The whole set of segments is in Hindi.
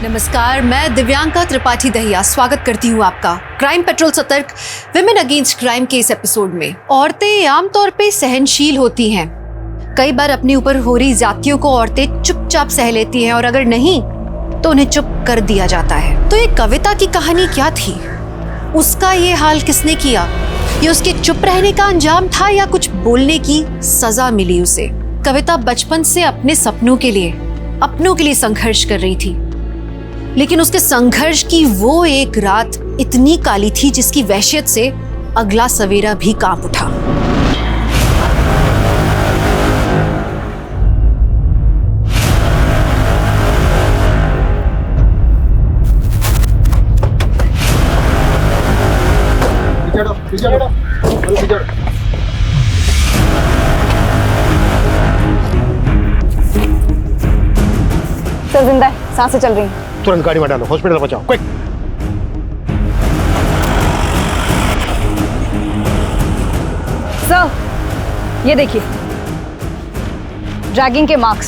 नमस्कार, मैं दिव्यांका त्रिपाठी दहिया स्वागत करती हूँ आपका क्राइम पेट्रोल सतर्क विमेन अगेंस्ट क्राइम के इस एपिसोड में। औरतें आमतौर पे सहनशील होती हैं। कई बार अपने ऊपर हो रही ज्यादतियों को औरतें चुपचाप सह लेती हैं और अगर नहीं तो उन्हें चुप कर दिया जाता है। तो ये कविता की कहानी क्या थी? उसका ये हाल किसने किया? ये उसके चुप रहने का अंजाम था या कुछ बोलने की सजा मिली उसे? कविता बचपन से अपने अपनों के लिए संघर्ष कर रही थी, लेकिन उसके संघर्ष की वो एक रात इतनी काली थी जिसकी वहशत से अगला सवेरा भी कांप उठा। सर जिंदा है, सांसें चल रही हैं। तुरंत गाड़ी में डालो, हॉस्पिटल पहुंचाओ, क्विक। सर ये देखिए, ड्रैगिंग के मार्क्स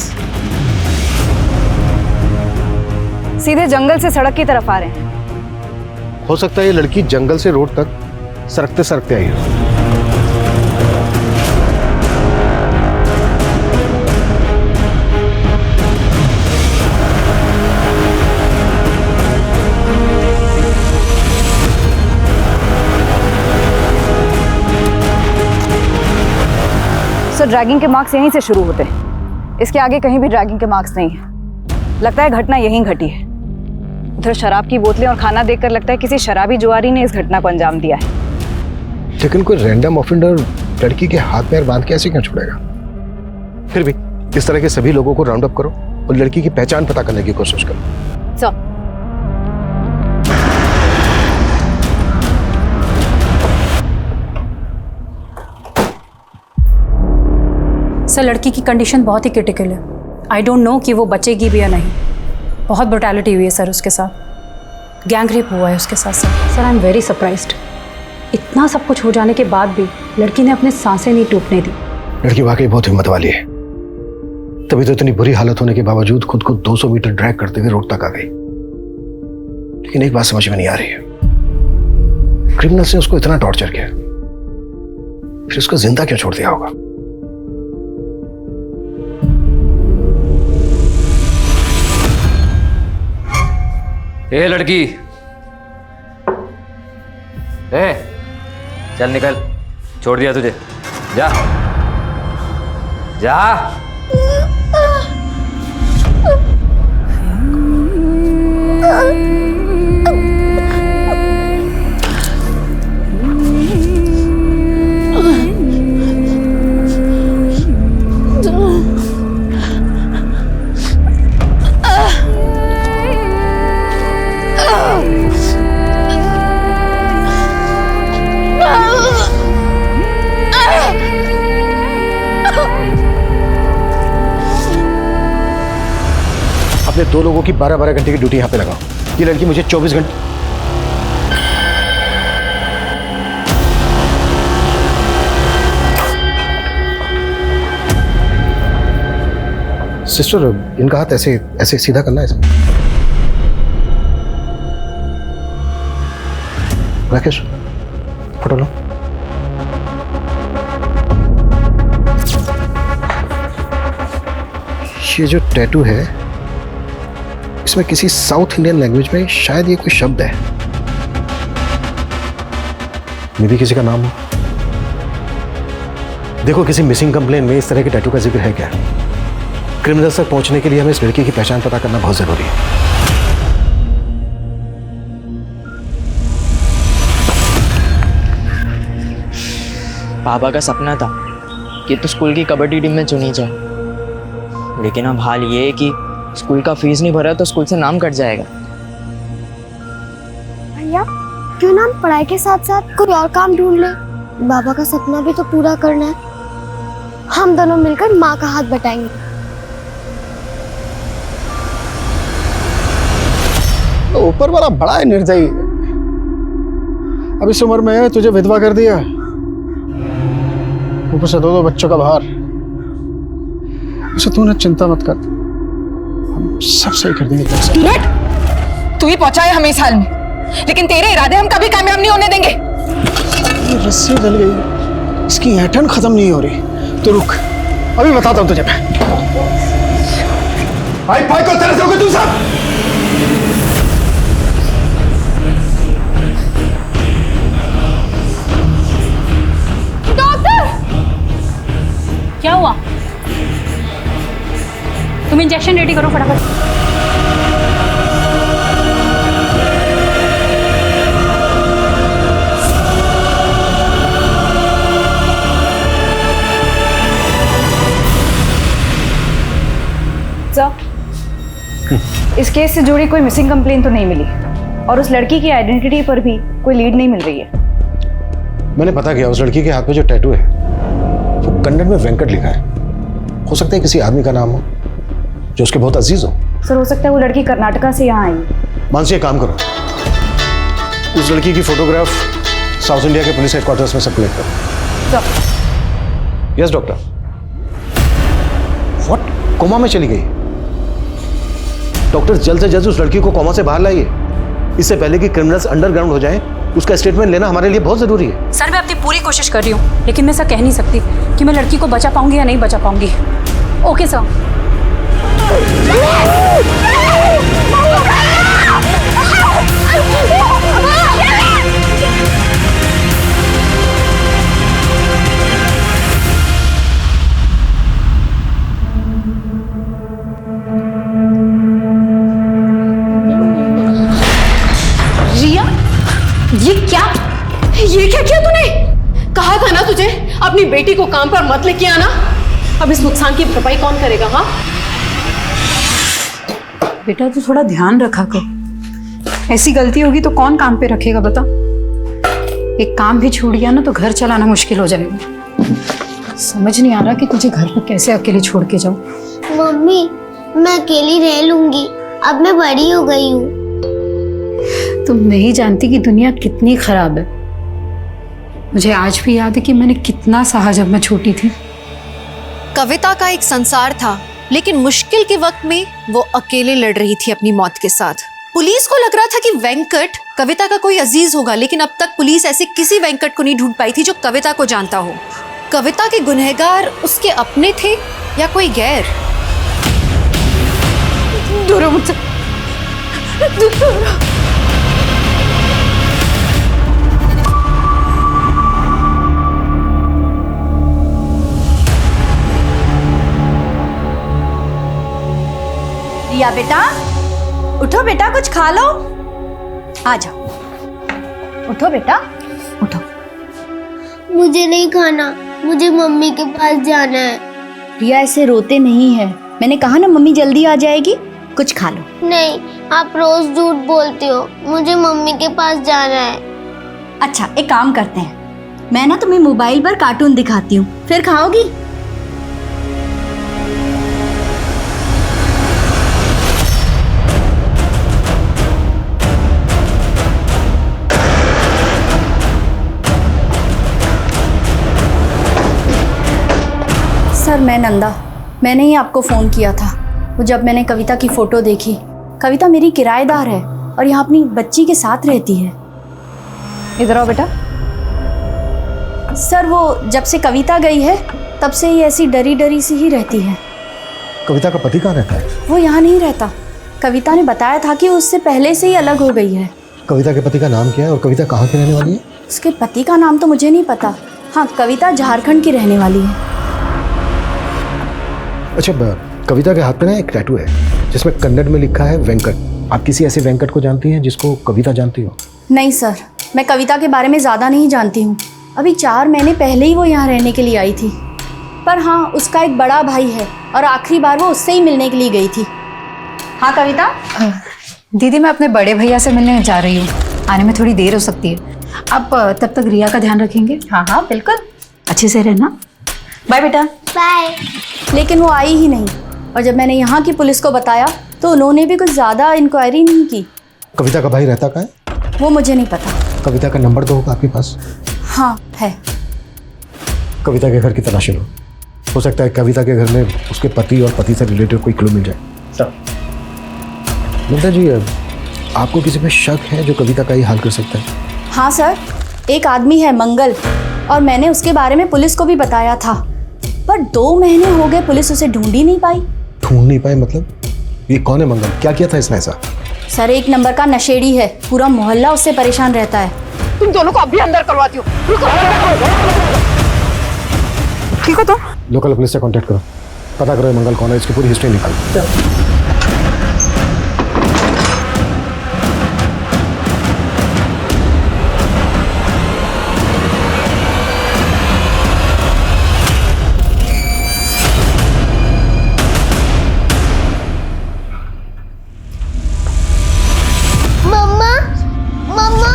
सीधे जंगल से सड़क की तरफ आ रहे हैं। हो सकता है ये लड़की जंगल से रोड तक सरकते सरकते आई हो। सर ड्रैगिंग के मार्क्स यहीं से शुरू होते हैं, इसके आगे कहीं भी ड्रैगिंग के मार्क्स नहीं है। लगता है घटना यहीं घटी है। उधर शराब की बोतलें और खाना देखकर लगता है किसी शराबी जुआरी ने इस घटना को अंजाम दिया है। लेकिन कोई रैंडम ऑफेंडर लड़की के हाथ पैर बांध के ऐसे क्यों छोड़ेगा? फिर भी इस तरह के सभी लोगों को राउंड अप करो और लड़की की पहचान पता करने की कोशिश करो। सर लड़की की कंडीशन बहुत ही क्रिटिकल है। आई डोंट नो कि वो बचेगी भी या नहीं। बहुत ब्रुटैलिटी हुई है सर उसके साथ, गैंग रेप हुआ है उसके साथ। Sir I am very surprised. इतना सब कुछ हो जाने के बाद भी लड़की ने अपने सांसें नहीं टूटने दी। लड़की वाकई बहुत हिम्मत वाली है, तभी तो इतनी बुरी हालत होने के बावजूद खुद को 200 मीटर ड्रैग करते हुए रोड तक आ गई। लेकिन एक बात समझ में नहीं आ रही है, क्रिमिनल्स ने उसको इतना टॉर्चर किया, फिर उसको जिंदा क्यों छोड़ दिया होगा? ए लड़की, ए चल निकल, छोड़ दिया तुझे, जा जा। अपने 2 लोगों की 12-12 घंटे की ड्यूटी यहां पे लगाओ। ये लड़की मुझे 24 घंटे। सिस्टर, इनका हाथ ऐसे ऐसे सीधा करना है। राकेश, फोटो लो। ये जो टैटू है, इसमें किसी साउथ इंडियन लैंग्वेज में शायद ये कोई शब्द है, मे भी किसी का नाम हो। देखो, किसी मिसिंग कंप्लेन में इस तरह के टैटू का जिक्र है क्या? क्रिमिनल्स तक पहुंचने के लिए हमें इस लड़की की पहचान पता करना बहुत जरूरी है। पापा का सपना था कि तो स्कूल की कबड्डी टीम में चुनी जाए, लेकिन अब हाल ये है कि स्कूल का फीस नहीं भरा तो स्कूल से नाम कट जाएगा। भैया क्यों ना हम पढ़ाई के साथ साथ कोई और काम ढूंढ ले? बाबा का सपना भी तो पूरा करना है। हम दोनों मिलकर माँ का हाथ बटाएंगे। तो ऊपर वाला बड़ा है निर्दयी। अब इस उम्र में तुझे विधवा कर दिया, ऊपर से 2 बच्चों का भार। उसे तू ना चिंता मत कर, हम सब सही कर देंगे। तू ही पहुंचाया हमें इस हाल में, लेकिन तेरे इरादे हम कभी कामयाब नहीं होने देंगे। ये रस्सी डल गई, इसकी ऐंठन खत्म नहीं हो रही। तो रुक, अभी बताता हूं तुझे मैं। भाई भाई को तरस होगे तू सब। क्या हुआ? तुम इंजेक्शन रेडी करो फटाफट। इस केस से जुड़ी कोई मिसिंग कंप्लेन तो नहीं मिली और उस लड़की की आइडेंटिटी पर भी कोई लीड नहीं मिल रही है। मैंने पता किया, उस लड़की के हाथ में जो टैटू है वो कन्नड़ में वेंकट लिखा है। हो सकता है किसी आदमी का नाम हो जो उसके बहुत अजीज हो। सर हो सकता है वो लड़की कर्नाटका से यहाँ आई। मानसी, एक काम करो, उस लड़की की फोटोग्राफ साउथ इंडिया के पुलिस हेडक्वार्टर्स में सर्कुलेट करो। Yes doctor. व्हाट? कोमा में चली गई? डॉक्टर जल्द से जल्द उस लड़की को कोमा से बाहर लाइए, इससे पहले कि क्रिमिनल्स अंडरग्राउंड हो जाएं। उसका स्टेटमेंट लेना हमारे लिए बहुत जरूरी है। सर मैं अपनी पूरी कोशिश कर रही हूँ, लेकिन मैं ऐसा कह नहीं सकती कि मैं लड़की को बचा पाऊंगी या नहीं बचा पाऊंगी। Okay sir. रिया, ये क्या किया तूने? कहा था ना तुझे अपनी बेटी को काम पर मत लेके आना। अब इस नुकसान की भरपाई कौन करेगा? हाँ बेटा तू थोड़ा ध्यान रखा कर, ऐसी गलती होगी तो कौन काम पे रखेगा बता। एक काम भी छूट गया ना तो घर चलाना मुश्किल हो जाएगा। समझ नहीं आ रहा कि तुझे घर पर कैसे अकेले छोड़ के जाऊं। मम्मी मैं अकेली रह लूंगी, अब मैं बड़ी हो गई हूँ। तुम नहीं जानती कि दुनिया कितनी खराब है। मुझे आज भी याद है कि मैंने कितना सहा जब मैं छोटी थी। कविता का एक संसार था, लेकिन मुश्किल के वक्त में वो अकेले लड़ रही थी अपनी मौत के साथ। पुलिस को लग रहा था कि वेंकट कविता का कोई अजीज होगा, लेकिन अब तक पुलिस ऐसे किसी वेंकट को नहीं ढूंढ पाई थी जो कविता को जानता हो। कविता के गुनहगार उसके अपने थे या कोई गैर? दूर हो मुझसे, दूर हो। रिया बेटा, उठो बेटा, कुछ खा लो। आ जाओ, उठो बेटा, उठो। मुझे नहीं खाना, मुझे मम्मी के पास जाना है। रिया ऐसे रोते नहीं है, मैंने कहा ना मम्मी जल्दी आ जाएगी, कुछ खा लो। नहीं, आप रोज झूठ बोलते हो, मुझे मम्मी के पास जाना है। अच्छा एक काम करते हैं, मैं ना तुम्हें मोबाइल पर कार्टून दिखाती हूँ, फिर खाओगी। सर मैं नंदा, मैंने ही आपको फ़ोन किया था। वो जब मैंने कविता की फ़ोटो देखी, कविता मेरी किराएदार है और यहाँ अपनी बच्ची के साथ रहती है। इधर आओ बेटा। सर वो जब से कविता गई है तब से ही ऐसी डरी डरी सी ही रहती है। कविता का पति कहाँ रहता है? वो यहाँ नहीं रहता। कविता ने बताया था कि उससे पहले से ही अलग हो गई है। कविता के पति का नाम क्या है और कविता कहाँ की रहने वाली है? उसके पति का नाम तो मुझे नहीं पता। हाँ, कविता झारखंड की रहने वाली है। अच्छा, कविता के हाथ पे ना एक टैटू है जिसमें कन्नड़ में लिखा है वेंकट। आप किसी ऐसे वेंकट को जानती हैं जिसको कविता जानती हो? नहीं सर, मैं कविता के बारे में ज़्यादा नहीं जानती हूँ। अभी 4 महीने पहले ही वो यहाँ रहने के लिए आई थी। पर हाँ, उसका एक बड़ा भाई है और आखिरी बार वो उससे ही मिलने के लिए गई थी। हाँ कविता। दीदी मैं अपने बड़े भैया से मिलने जा रही हूँ, आने में थोड़ी देर हो सकती है। आप तब तक रिया का ध्यान रखेंगे? हाँ हाँ बिल्कुल, अच्छे से रहना। बाय बेटा। बाय। लेकिन वो आई ही नहीं और जब मैंने यहाँ की पुलिस को बताया तो उन्होंने भी कुछ ज़्यादा इंक्वायरी नहीं की। कविता का भाई रहता कहाँ है? वो मुझे नहीं पता। कविता का नंबर तो होगा आपके पास? हाँ है। कविता के घर की तलाशी लो। हो सकता है कविता के घर में उसके पति और पति से रिलेटेड कोई क्लू मिल जाए। सर नंदा जी, आपको किसी पे शक है जो कविता का ही हाल कर सकता है? हाँ सर, एक आदमी है मंगल, और मैंने उसके बारे में पुलिस को भी बताया था, पर 2 महीने हो गए पुलिस उसे ढूंढ ही नहीं पाई। ढूंढ नहीं पाए मतलब? ये कौन है मंगल? क्या किया था इसने ऐसा? सर 1 नंबर का नशेड़ी है, पूरा मोहल्ला उससे परेशान रहता है। तुम दोनों को अभी अंदर करवाती हूँ। ठीक हो तुम? लोकल पुलिस से कांटेक्ट करो, पता करो ये मंगल कौन है, इसकी पूरी हिस्ट्री निकालो। मम्मा मम्मा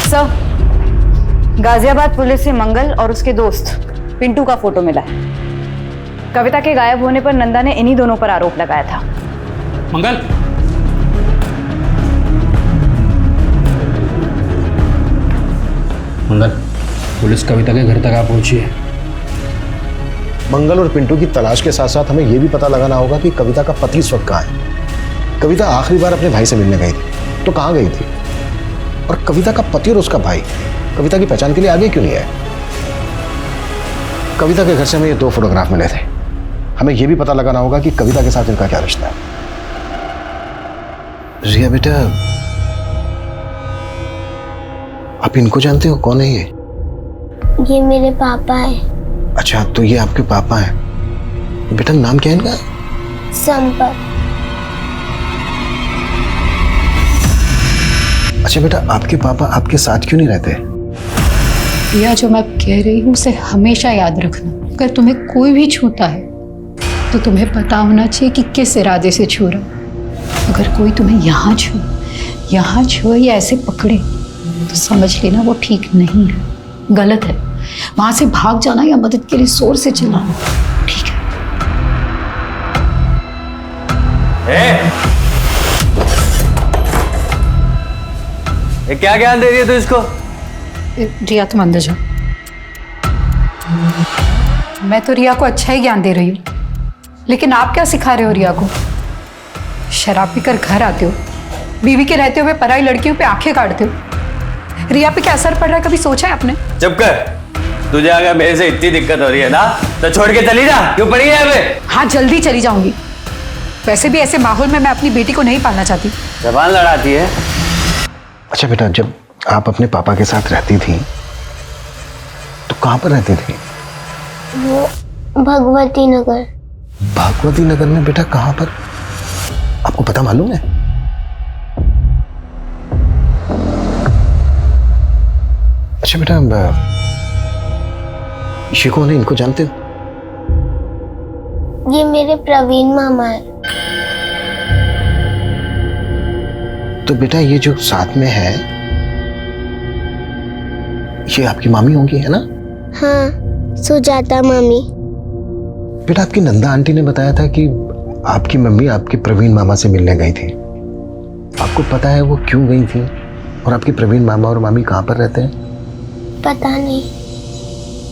सर, गाजियाबाद पुलिस से मंगल और उसके दोस्त पिंटू का फोटो मिला है। कविता के गायब होने पर नंदा ने इन्हीं दोनों पर आरोप लगाया था। मंगल, मंगल, पुलिस कविता के घर तक आ पहुंची है। मंगल और पिंटू की तलाश के साथ साथ हमें यह भी पता लगाना होगा कि कविता का पति इस वक्त कहाँ है। कविता आखिरी बार अपने भाई से मिलने गई थी तो कहाँ गई थी, और कविता का पति और उसका भाई कविता की पहचान के लिए आगे क्यों नहीं आए? कविता के घर से हमें ये 2 फोटोग्राफ मिले थे, हमें यह भी पता लगाना होगा कि कविता के साथ इनका क्या रिश्ता है। रिया बेटा, आप इनको जानते हो? कौन है ये? ये मेरे पापा है। अच्छा, तो ये आपके पापा हैं। बेटा नाम क्या है इनका? संपत। अच्छा बेटा, आपके पापा आपके साथ क्यों नहीं रहते? यह जो मैं कह रही हूँ उसे हमेशा याद रखना। अगर तुम्हें कोई भी छूता है तो तुम्हें पता होना चाहिए कि किस इरादे से छू रहा। अगर कोई तुम्हें यहाँ छुए या ऐसे पकड़े तो समझ लेना वो ठीक नहीं है, गलत है। वहां से भाग जाना या मदद के लिए जोर से चिल्लाना ठीक है। ये क्या ज्ञान दे रही है तू इसको? रिया तुम अंदर जाओ। मैं तो रिया को अच्छा ही ज्ञान दे रही हूँ, लेकिन आप क्या सिखा रहे हो रिया को? शराब पीकर घर आते हो, बीवी के रहते हुए पराई लड़कियों पे आंखें काटते हो। रिया पे क्या असर पड़ रहा है, कभी सोचा है आपने? चुप कर। तुझे अगर मेरे से इतनी दिक्कत हो रही है ना तो छोड़ के चली जा। क्यों पड़ी है यहाँ पे? हाँ, जल्दी चली जाऊंगी। वैसे भी ऐसे माहौल में मैं अपनी बेटी को नहीं पालना चाहती। जबान लड़ाती है। अच्छा बेटा, जब आप अपने पापा के साथ रहती थी तो कहाँ पर रहती थी? वो भगवती नगर। भगवती नगर में? बेटा कहाँ पर, आपको पता मालूम है? अच्छा बेटा, ये कौन है, इनको जानते हो? ये मेरे प्रवीण मामा है। तो बेटा ये जो साथ में है ये आपकी मामी होंगी, है ना? हाँ, सुजाता मामी। बेटा आपकी नंदा आंटी ने बताया था कि आपकी मम्मी आपके प्रवीण मामा से मिलने गई थी। आपको पता है वो क्यों गई थी, और आपके प्रवीण मामा और मामी कहाँ पर रहते हैं? पता नहीं।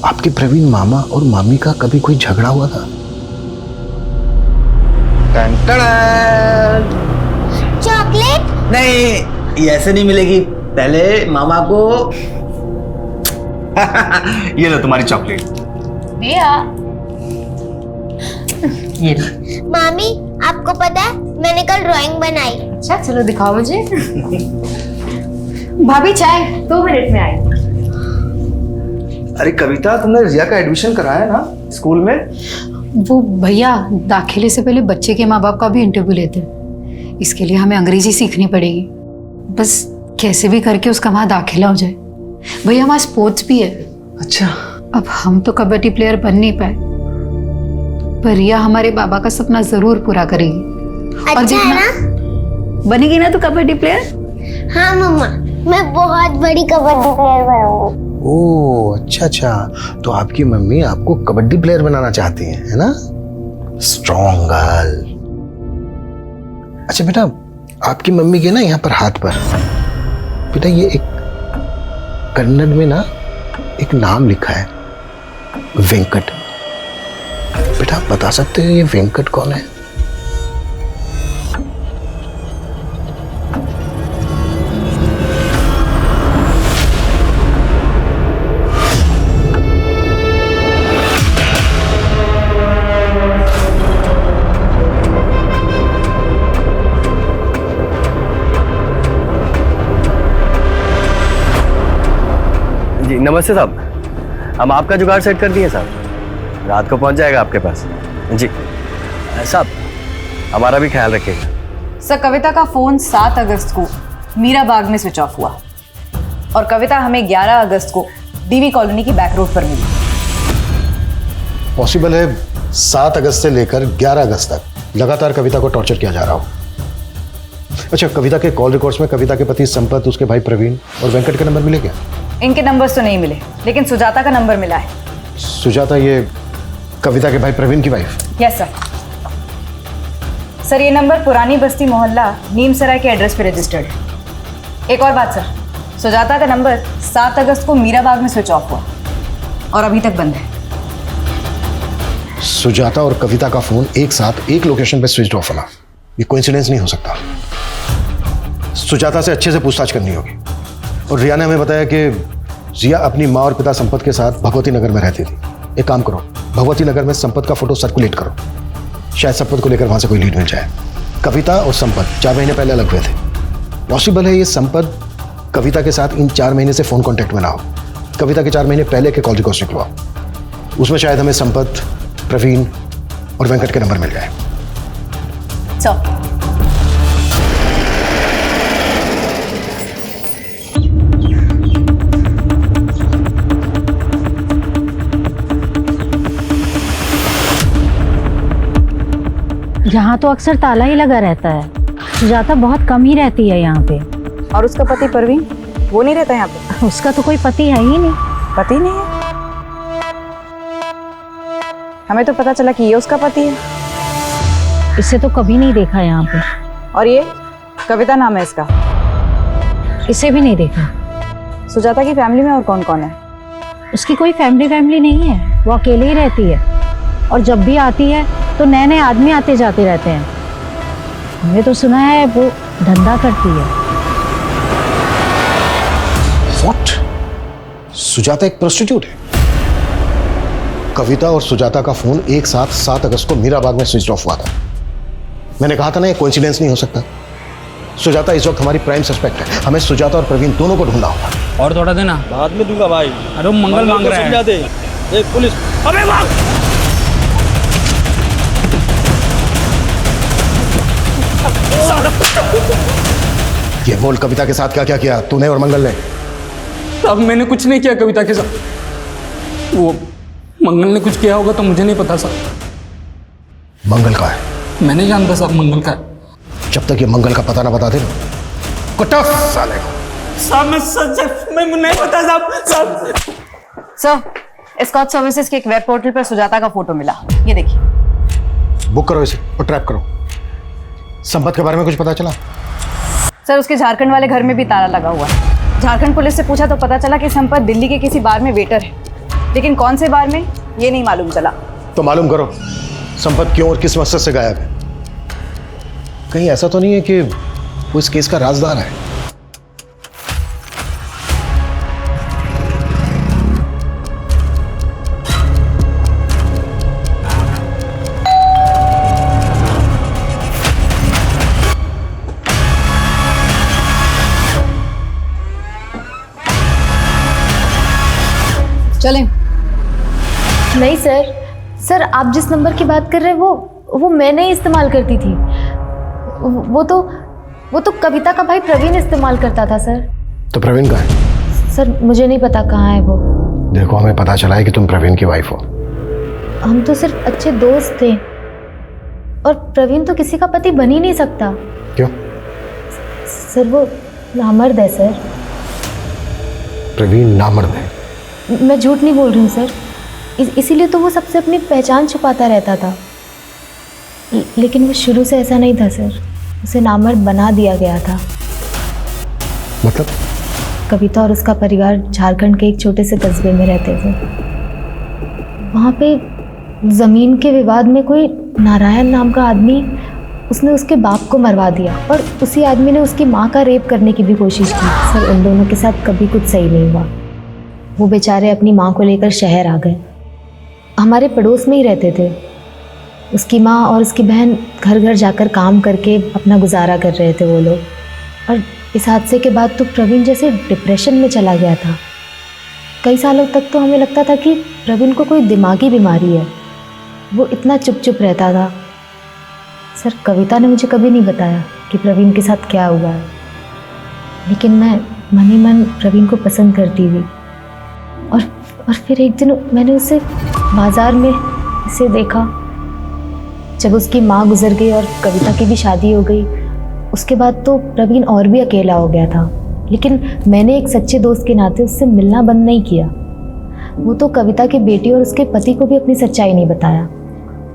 आपके प्रवीण मामा और मामी का कभी कोई झगड़ा हुआ था? चॉकलेट? नहीं, ये ऐसे नहीं मिलेगी। पहले मामा को ये लो तुम्हारी चॉकलेट। ये मामी, आपको पता है मैंने कल ड्राइंग बनाई। अच्छा, चलो दिखाओ मुझे। भाभी चाय 2 मिनट में आई। अरे कविता, तुमने रिया का एडमिशन कराया ना स्कूल में? वो भैया दाखिले से पहले बच्चे के माँ बाप का भी इंटरव्यू लेते हैं। इसके लिए हमें अंग्रेजी सीखनी पड़ेगी। बस कैसे भी करके उसका वहाँ दाखिला हो जाए। भैया वहाँ स्पोर्ट्स भी है। अच्छा। अब हम तो कबड्डी प्लेयर बन नहीं पाए, पर रिया हमारे बाबा का सपना जरूर पूरा करेगी। अच्छा है ना? बनेगी ना तू कबड्डी प्लेयर? हाँ मम्मा, मैं बहुत बड़ी कबड्डी प्लेयर बनूंगी। ओह अच्छा, तो आपकी मम्मी आपको कबड्डी प्लेयर बनाना चाहती है ना? Strong girl. अच्छा बेटा, आपकी मम्मी के ना यहाँ पर हाथ पर बेटा ये कन्नड़ में ना एक नाम लिखा है, वेंकट। बेटा आप बता सकते हैं ये वेंकट कौन है? जी नमस्ते साहब, हम आपका जुगाड़ सेट कर दिए साहब, रात को पहुंच जाएगा आपके पास। जी साहब, हमारा भी ख्याल रखिएगा। सर कविता का फोन 7 अगस्त को मीरा बाग में स्विच ऑफ हुआ और कविता हमें 11 अगस्त को डीवी कॉलोनी की बैक रोड पर मिली। पॉसिबल है 7 अगस्त से लेकर 11 अगस्त तक लगातार कविता को टॉर्चर किया जा रहा हो। अच्छा, कविता के कॉल रिकॉर्ड्स में कविता के पति संपत, उसके भाई प्रवीण और वेंकट के नंबर मिले क्या? इनके नंबर्स तो नहीं मिले, लेकिन सुजाता का नंबर मिला है। सुजाता ये कविता के भाई प्रवीण की वाइफ? Yes sir. सर ये नंबर पुरानी बस्ती मोहल्ला नीमसराय के एड्रेस पे रजिस्टर्ड है। एक और बात सर, सुजाता का नंबर 7 अगस्त को मीरा बाग में स्विच ऑफ हुआ और अभी तक बंद है। सुजाता और कविता का फोन एक साथ एक लोकेशन पे स्विच ऑफ होना, ये कोइंसिडेंस नहीं हो सकता। सुजाता से अच्छे से पूछताछ करनी होगी। और रिया ने हमें बताया कि रिया अपनी माँ और पिता संपत के साथ भगवती नगर में रहती थी। एक काम करो, भगवती नगर में संपत का फोटो सर्कुलेट करो, शायद संपत को लेकर वहां से कोई लीड मिल जाए। कविता और संपत 4 महीने पहले अलग हुए थे। पॉसिबल है ये संपत कविता के साथ इन 4 महीने से फोन कांटेक्ट में ना हो। कविता के 4 महीने पहले के कॉल रिकॉर्ड्स निकलवाओ, उसमें शायद हमें संपत, प्रवीण और वेंकट के नंबर मिल जाए। सर यहाँ तो अक्सर ताला ही लगा रहता है। सुजाता बहुत कम ही रहती है यहाँ पे। और उसका पति प्रवीण, वो नहीं रहता यहाँ पे? उसका तो कोई पति है ही नहीं। पति नहीं है? हमें तो पता चला कि ये उसका पति है। इसे तो कभी नहीं देखा यहाँ पे। और ये कविता नाम है इसका? इसे भी नहीं देखा। सुजाता की फैमिली में और कौन कौन है? उसकी कोई फैमिली नहीं है, वो अकेले ही रहती है। और जब भी आती है तो नए नए आदमी आते जाते रहते हैं। हमने तो सुना है वो धंधा करती है। What? सुजाता एक प्रोस्टिट्यूट है? कविता और सुजाता का फोन एक साथ 7 अगस्त को मीरा बाग में स्विच ऑफ हुआ था। मैंने कहा था ना, ये कोइंसिडेंस नहीं हो सकता। सुजाता इस वक्त हमारी प्राइम सस्पेक्ट है। हमें सुजाता और प्रवीण दोनों को ढूंढना होगा। और थोड़ा देना, बाद में दूंगा भाई। अरे मंगल मांग रहा है। समझा दे। एक पुलिस, अबे भाग! ये बोल, कविता के साथ क्या क्या किया तूने और मंगल ने? अब मैंने कुछ नहीं किया कविता के साथ। वो मंगल ने कुछ किया होगा तो मुझे नहीं पता साहब। मंगल का है? मैं नहीं जानता साहब मंगल का है। जब तक ये मंगल का पता ना बता दे ना, कुटफ साले को। साहब मैं नहीं पता साहब। सर स्कॉच सर्विसेज के एक वेब पोर्टल पर सुजाता का फोटो मिला, ये देखिए। बुक करो इसे और ट्रैप करो। संपत के बारे में कुछ पता चला? सर उसके झारखंड वाले घर में भी ताला लगा हुआ है। झारखंड पुलिस से पूछा तो पता चला कि संपत दिल्ली के किसी बार में वेटर है, लेकिन कौन से बार में ये नहीं मालूम चला। तो मालूम करो संपत क्यों और किस मकसद से गायब है। कहीं ऐसा तो नहीं है कि वो इस केस का राजदार है? चलें। नहीं सर, आप जिस नंबर की बात कर रहे हैं वो मैं नहीं इस्तेमाल करती थी। वो तो कविता का भाई प्रवीण इस्तेमाल करता था सर। तो प्रवीण का है? सर मुझे नहीं पता कहाँ है वो। देखो, हमें पता चला है कि तुम प्रवीण की वाइफ हो। हम तो सिर्फ अच्छे दोस्त थे, और प्रवीण तो किसी का पति बन ही नहीं सकता। क्यों? सर वो नामर्द है सर। प्रवीण नामर्द है? मैं झूठ नहीं बोल रही हूँ सर, इसीलिए तो वो सबसे अपनी पहचान छुपाता रहता था। लेकिन वो शुरू से ऐसा नहीं था सर, उसे नामर्द बना दिया गया था। मतलब? कविता और उसका परिवार झारखंड के एक छोटे से कस्बे में रहते थे। वहाँ पे ज़मीन के विवाद में कोई नारायण नाम का आदमी, उसने उसके बाप को मरवा दिया और उसी आदमी ने उसकी माँ का रेप करने की भी कोशिश की। सर उन दोनों के साथ कभी कुछ सही नहीं हुआ। वो बेचारे अपनी माँ को लेकर शहर आ गए। हमारे पड़ोस में ही रहते थे। उसकी माँ और उसकी बहन घर घर जाकर काम करके अपना गुजारा कर रहे थे वो लोग। और इस हादसे के बाद तो प्रवीण जैसे डिप्रेशन में चला गया था। कई सालों तक तो हमें लगता था कि प्रवीण को कोई दिमागी बीमारी है। वो इतना चुप चुप रहता था। सर कविता ने मुझे कभी नहीं बताया कि प्रवीण के साथ क्या हुआ है, लेकिन मैं मन ही मन प्रवीण को पसंद करती थी। और फिर एक दिन मैंने उसे बाजार में इसे देखा। जब उसकी माँ गुजर गई और कविता की भी शादी हो गई, उसके बाद तो प्रवीण और भी अकेला हो गया था। लेकिन मैंने एक सच्चे दोस्त के नाते उससे मिलना बंद नहीं किया। वो तो कविता के बेटी और उसके पति को भी अपनी सच्चाई नहीं बताया।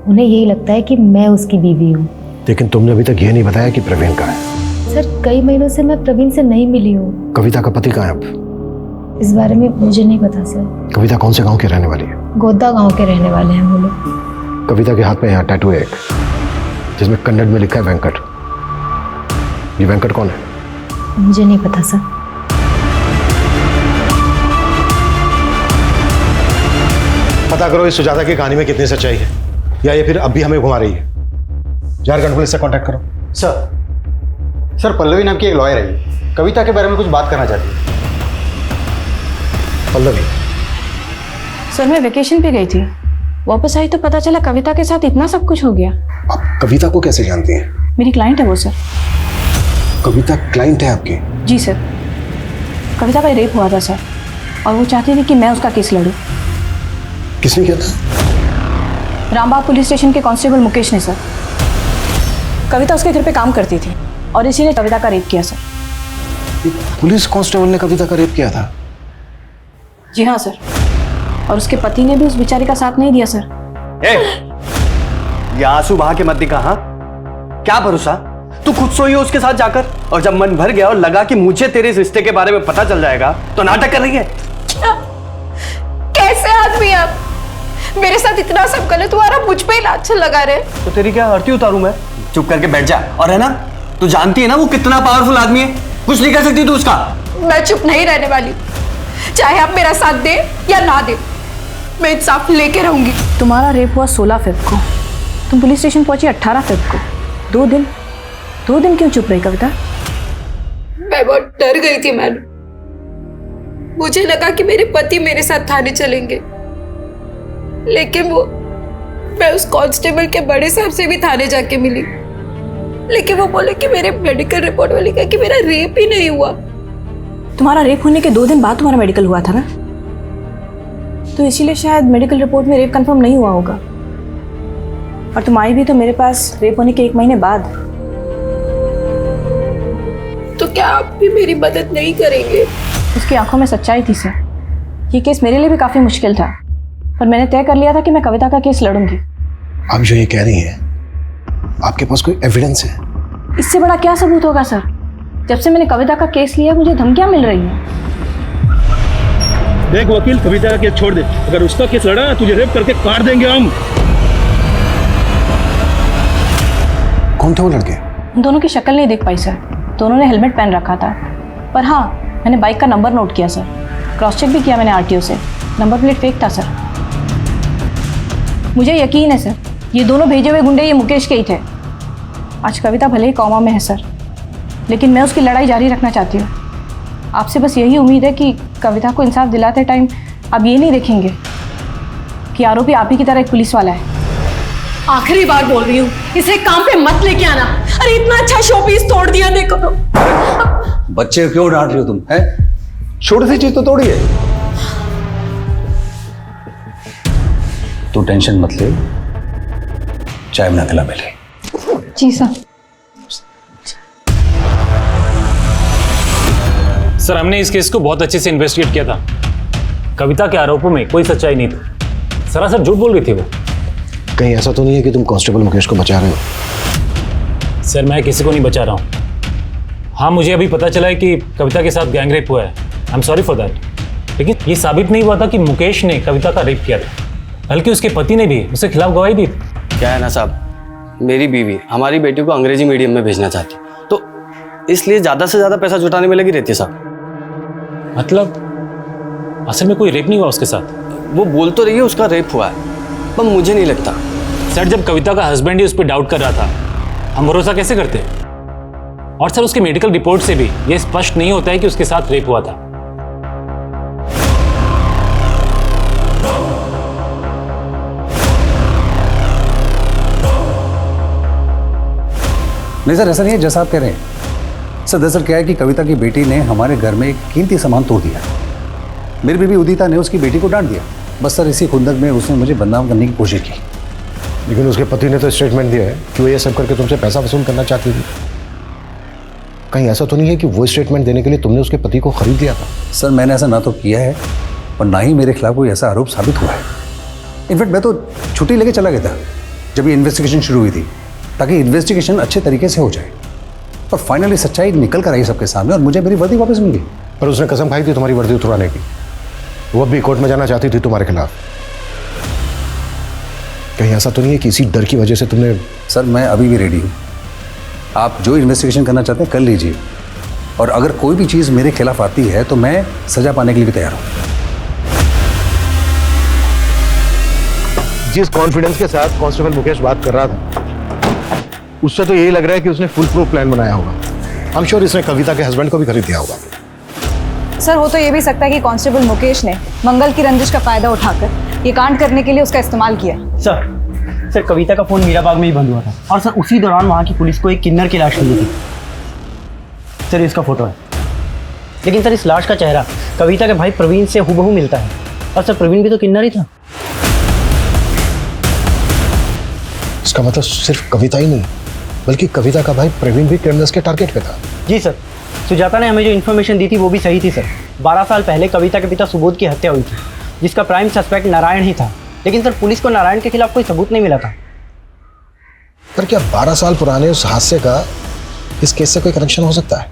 उन्हें यही लगता है कि मैं उसकी बीवी हूँ। लेकिन तुमने अभी तक ये नहीं बताया कि प्रवीण कहाँ है। सर कई महीनों से मैं प्रवीण से नहीं मिली हूँ। कविता का पति कहाँ है अब? इस बारे में मुझे नहीं पता सर। कविता कौन से गांव की रहने वाली है? गोदा गांव के रहने वाले हैं वो लोग। कविता के हाथ में यहाँ टैटू है एक, जिसमें कन्नड़ में लिखा है वेंकट। ये वेंकट कौन है? मुझे नहीं पता सर। पता करो इस सुजाता की कहानी में कितनी सच्चाई है, या ये फिर अब भी हमें घुमा रही है। झारखंड पुलिस से कांटेक्ट करो। सर पल्लवी नाम की एक लॉयर है, कविता के बारे में कुछ बात करना चाहती है। पल्लवी? सर मैं वेकेशन पे गई थी, वापस आई तो पता चला कविता के साथ इतना सब कुछ हो गया। आप कविता को कैसे जानती हैं? मेरी क्लाइंट है वो सर। कविता क्लाइंट है आपकी? जी सर। कविता का रेप हुआ था सर, और वो चाहती थी कि मैं उसका केस लड़ूं। किसने किया था? रामबाग पुलिस स्टेशन के कांस्टेबल मुकेश ने सर। कविता उसके घर पे काम करती थी और इसी ने कविता का रेप किया सर। पुलिस कांस्टेबल ने कविता का रेप किया था? जी हाँ सर, और उसके पति ने भी उस बेचारी का साथ नहीं दिया सर। ये आंसू बहा के मत दिखा। हाँ क्या भरोसा, तू खुद सोई हो उसके साथ जाकर, और जब मन भर गया और लगा कि मुझे तेरे इस रिश्ते के बारे में पता चल जाएगा तो नाटक कर रही है। कैसे आदमी आप? मेरे साथ इतना सब गलत हुआ और मुझ पे ही लाछन लगा रहे। तो तेरी क्या आरती उतारूं मैं? चुप करके बैठ जा। और है ना, तू जानती है ना वो कितना पावरफुल आदमी है, कुछ नहीं कर सकती तू उसका। मैं चुप नहीं रहने वाली, चाहे आप मेरा साथ दे या ना दे, मैं इंसाफ लेके रहूंगी। तुम्हारा रेप हुआ 16 फ़रवरी को, तुम पुलिस स्टेशन पहुंची 18 फ़रवरी को। 2 दिन क्यों चुप रही कविता? मैं बहुत डर गई थी मैडम। मुझे लगा कि मेरे पति मेरे साथ थाने चलेंगे, लेकिन मैं उस कांस्टेबल के बड़े साहब से भी थाने जाके मिली, लेकिन वो बोले कि मेरे मेडिकल रिपोर्ट में लिखा कि मेरा रेप ही नहीं हुआ। तुम्हारा रेप होने के 2 दिन बाद तुम्हारा मेडिकल हुआ था ना, तो इसीलिए शायद मेडिकल रिपोर्ट में रेप कंफर्म नहीं हुआ होगा। और तुम आई भी तो मेरे पास रेप होने के 1 महीने बाद। तो क्या आप भी मेरी मदद नहीं करेंगे? उसकी आंखों में सच्चाई थी सर। ये केस मेरे लिए भी काफी मुश्किल था, पर मैंने तय कर लिया था कि मैं कविता का केस लड़ूंगी। आप जो ये कह रही हैं, आपके पास कोई एविडेंस है? इससे बड़ा क्या सबूत होगा सर? जब से मैंने कविता का केस लिया मुझे धमकियां मिल रही हैं। देख वकील, कविता का केस छोड़ दे। अगर उसका केस लड़ा ना, तुझे रेप करके काट देंगे हम। कौन थे वो लड़के? उन दोनों की शक्ल नहीं देख पाई सर, दोनों ने हेलमेट पहन रखा था। पर हाँ, मैंने बाइक का नंबर नोट किया सर, क्रॉस चेक भी किया मैंने आरटीओ से, नंबर प्लेट फेक था सर। मुझे यकीन है सर, ये दोनों भेजे हुए गुंडे ये मुकेश के ही थे। आज कविता भले ही कौमा में है सर, लेकिन मैं उसकी लड़ाई जारी रखना चाहती हूँ। आपसे बस यही उम्मीद है कि कविता को इंसाफ दिलाते टाइम आप ये नहीं देखेंगे कि आरोपी आप ही की तरह एक पुलिस वाला है। आखिरी बार बोल रही हूँ, इसे काम पे मत लेके आना। अरे इतना अच्छा शो पीस तोड़ दिया देखो तो। बच्चे क्यों डांट रही हो तुम? है छोटी सी चीज तो तोड़ी है। तू टेंशन मत ले, चाय बना के ला पहले। जी सर। सर हमने इस केस को बहुत अच्छे से इन्वेस्टिगेट किया था। कविता के आरोपों में कोई सच्चाई नहीं थी, सरासर झूठ बोल रही थी वो। कहीं ऐसा तो नहीं है कि तुम कांस्टेबल मुकेश को बचा रहे हो? सर मैं किसी को नहीं बचा रहा हूँ। हाँ मुझे अभी पता चला है कि कविता के साथ गैंग रेप हुआ है, I am sorry for that. लेकिन ये साबित नहीं हुआ था कि मुकेश ने कविता का रेप किया था, बल्कि उसके पति ने भी उसके खिलाफ गवाही दी थी। क्या है ना साहब, मेरी बीवी हमारी बेटी को अंग्रेजी मीडियम में भेजना चाहती, तो इसलिए ज़्यादा से ज़्यादा पैसा जुटाने में लगी रहती है साहब। मतलब असल में कोई रेप नहीं हुआ उसके साथ? वो बोल तो रही है उसका रेप हुआ है, पर मुझे नहीं लगता। सर, जब कविता का हस्बैंड ही उस पर डाउट कर रहा था, हम भरोसा कैसे करते? और सर, उसके मेडिकल रिपोर्ट से भी यह स्पष्ट नहीं होता है कि उसके साथ रेप हुआ था। नहीं सर, ऐसा नहीं है जैसा आप कह रहे हैं। सर दरअसल क्या है कि कविता की बेटी ने हमारे घर में एक कीमती सामान तोड़ दिया। मेरी बीवी उदिता ने उसकी बेटी को डांट दिया। बस सर इसी खुंदक में उसने मुझे बदनाम करने की कोशिश की। लेकिन उसके पति ने तो स्टेटमेंट दिया है कि वो ये सब करके तुमसे पैसा वसूल करना चाहती थी। कहीं ऐसा तो नहीं है कि वो स्टेटमेंट देने के लिए तुमने उसके पति को खरीद लिया था? सर मैंने ऐसा ना तो किया है और ना ही मेरे खिलाफ कोई ऐसा आरोप साबित हुआ है। इनफैक्ट मैं तो छुट्टी लेके चला गया था जब ये इन्वेस्टिगेशन शुरू हुई थी, ताकि इन्वेस्टिगेशन अच्छे तरीके से हो जाए। और फाइनली सच्चाई निकल कर आई सबके सामने और मुझे मेरी वर्दी वापस मिल गई। पर उसने कसम खाई थी तुम्हारी वर्दी उतरवाने की। वो भी कोर्ट में जाना चाहती थी तुम्हारे खिलाफ। कहीं ऐसा तो नहीं है कि इसी डर की वजह से तुमने? सर मैं अभी भी रेडी हूँ। आप जो इन्वेस्टिगेशन करना चाहते हैं कर लीजिए, और अगर कोई भी चीज़ मेरे खिलाफ आती है तो मैं सजा पाने के लिए भी तैयार हूँ। जिस कॉन्फिडेंस के साथ कांस्टेबल मुकेश बात कर रहा था, उससे तो यही लग रहा है कि उसने फुल प्रूफ प्लान बनाया होगा। आई एम श्योर इसने कविता के हस्बैंड को भी खरीद दिया होगा। सर हो तो ये भी सकता है कि कांस्टेबल मुकेश ने मंगल की रंजिश का फायदा उठाकर ये कांड करने के लिए उसका इस्तेमाल किया। सर कविता का फ़ोन मीराबाग में ही बंद हुआ था और सर उसी दौरान वहाँ की पुलिस को एक किन्नर की लाश मिली थी। सर इसका फोटो है, लेकिन सर इस लाश का चेहरा कविता के भाई प्रवीण से हूबहू मिलता है। और सर प्रवीण भी तो किन्नर ही था। इसका मतलब सिर्फ कविता ही नहीं, बल्कि कविता का भाई प्रवीण भी क्रिमिनल्स के टारगेट पे था। जी सर, सुजाता ने हमें जो इन्फॉर्मेशन दी थी वो भी सही थी सर। 12 साल पहले कविता के पिता सुबोध की हत्या हुई थी, जिसका प्राइम सस्पेक्ट नारायण ही था। लेकिन सर पुलिस को नारायण के खिलाफ कोई सबूत नहीं मिला था। पर क्या 12 साल पुराने उस हादसे का इस केस से कोई कनेक्शन हो सकता है?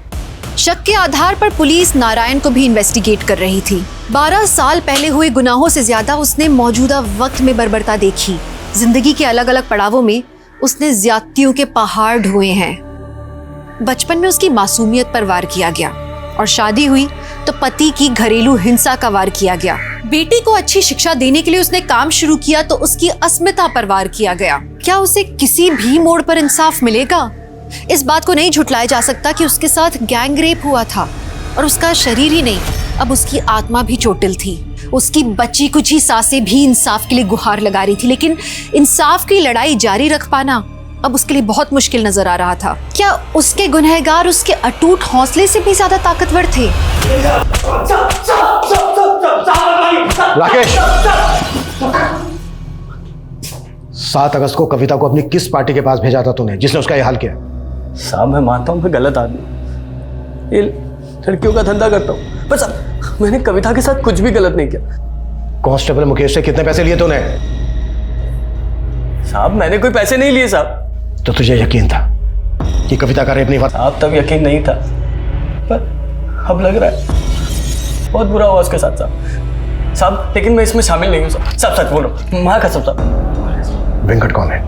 शक के आधार पर पुलिस नारायण को भी इन्वेस्टिगेट कर रही थी। 12 साल पहले हुए गुनाहों से ज्यादा उसने मौजूदा वक्त में बर्बरता देखी। जिंदगी के अलग अलग पड़ावों में उसने ज्यादतियों के पहाड़ ढोए हैं। बचपन में उसकी मासूमियत पर वार किया गया और शादी हुई तो पति की घरेलू हिंसा का वार किया गया। बेटी को अच्छी शिक्षा देने के लिए उसने काम शुरू किया तो उसकी अस्मिता पर वार किया गया। क्या उसे किसी भी मोड़ पर इंसाफ मिलेगा? इस बात को नहीं झुटलाया जा सकता कि उसके साथ गैंग रेप हुआ था और उसका शरीर ही नहीं, अब उसकी आत्मा भी चोटिल थी। उसकी बची कुछ ही सांसें भी इंसाफ के लिए गुहार लगा रही थी, लेकिन इंसाफ की लड़ाई जारी रख पाना अब उसके लिए बहुत मुश्किल नजर आ रहा था। क्या उसके गुनहगार उसके अटूट हौसले से भी ज्यादा ताकतवर थे? राकेश, 7 अगस्त को कविता को अपनी किस पार्टी के पास भेजा था तूने जिसने उसका यह हाल किया? साहब मैं मानता हूँ मैं गलत आदमी, ये लड़कियों का धंधा करता हूँ, पर साहब मैंने कविता के साथ कुछ भी गलत नहीं किया। कांस्टेबल मुकेश से कितने पैसे लिए तूने? साहब मैंने कोई पैसे नहीं लिए साहब। तो तुझे यकीन था कि कविता का रेप नहीं हुआ? साहब तब यकीन नहीं था, पर अब लग रहा है बहुत बुरा हुआ उसके साथ साहब। लेकिन मैं इसमें शामिल नहीं हूँ साहब, सच बोल रहा हूँ, माँ कसम साहब। वेंकट कौन है?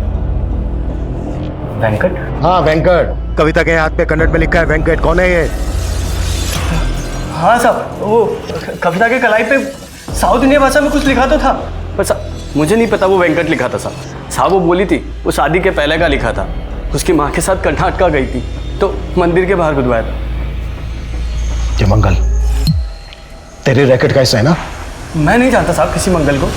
वेंकट? हाँ वेंकट, कविता के हाथ पे कन्नड़ में लिखा है वेंकट। कौन है ये? हाँ साहब, वो कविता के कलाई पे साउथ इंडिया भाषा में कुछ लिखा तो था, पर साहब मुझे नहीं पता वो वेंकट लिखा था साहब। वो बोली थी वो शादी के पहले का लिखा था, उसकी माँ के साथ कर्नाटका गई थी तो मंदिर के बाहर गुदवाया था। ये मंगल तेरे रैकेट का हिस्सा है ना? मैं नहीं जानता साहब किसी मंगल को।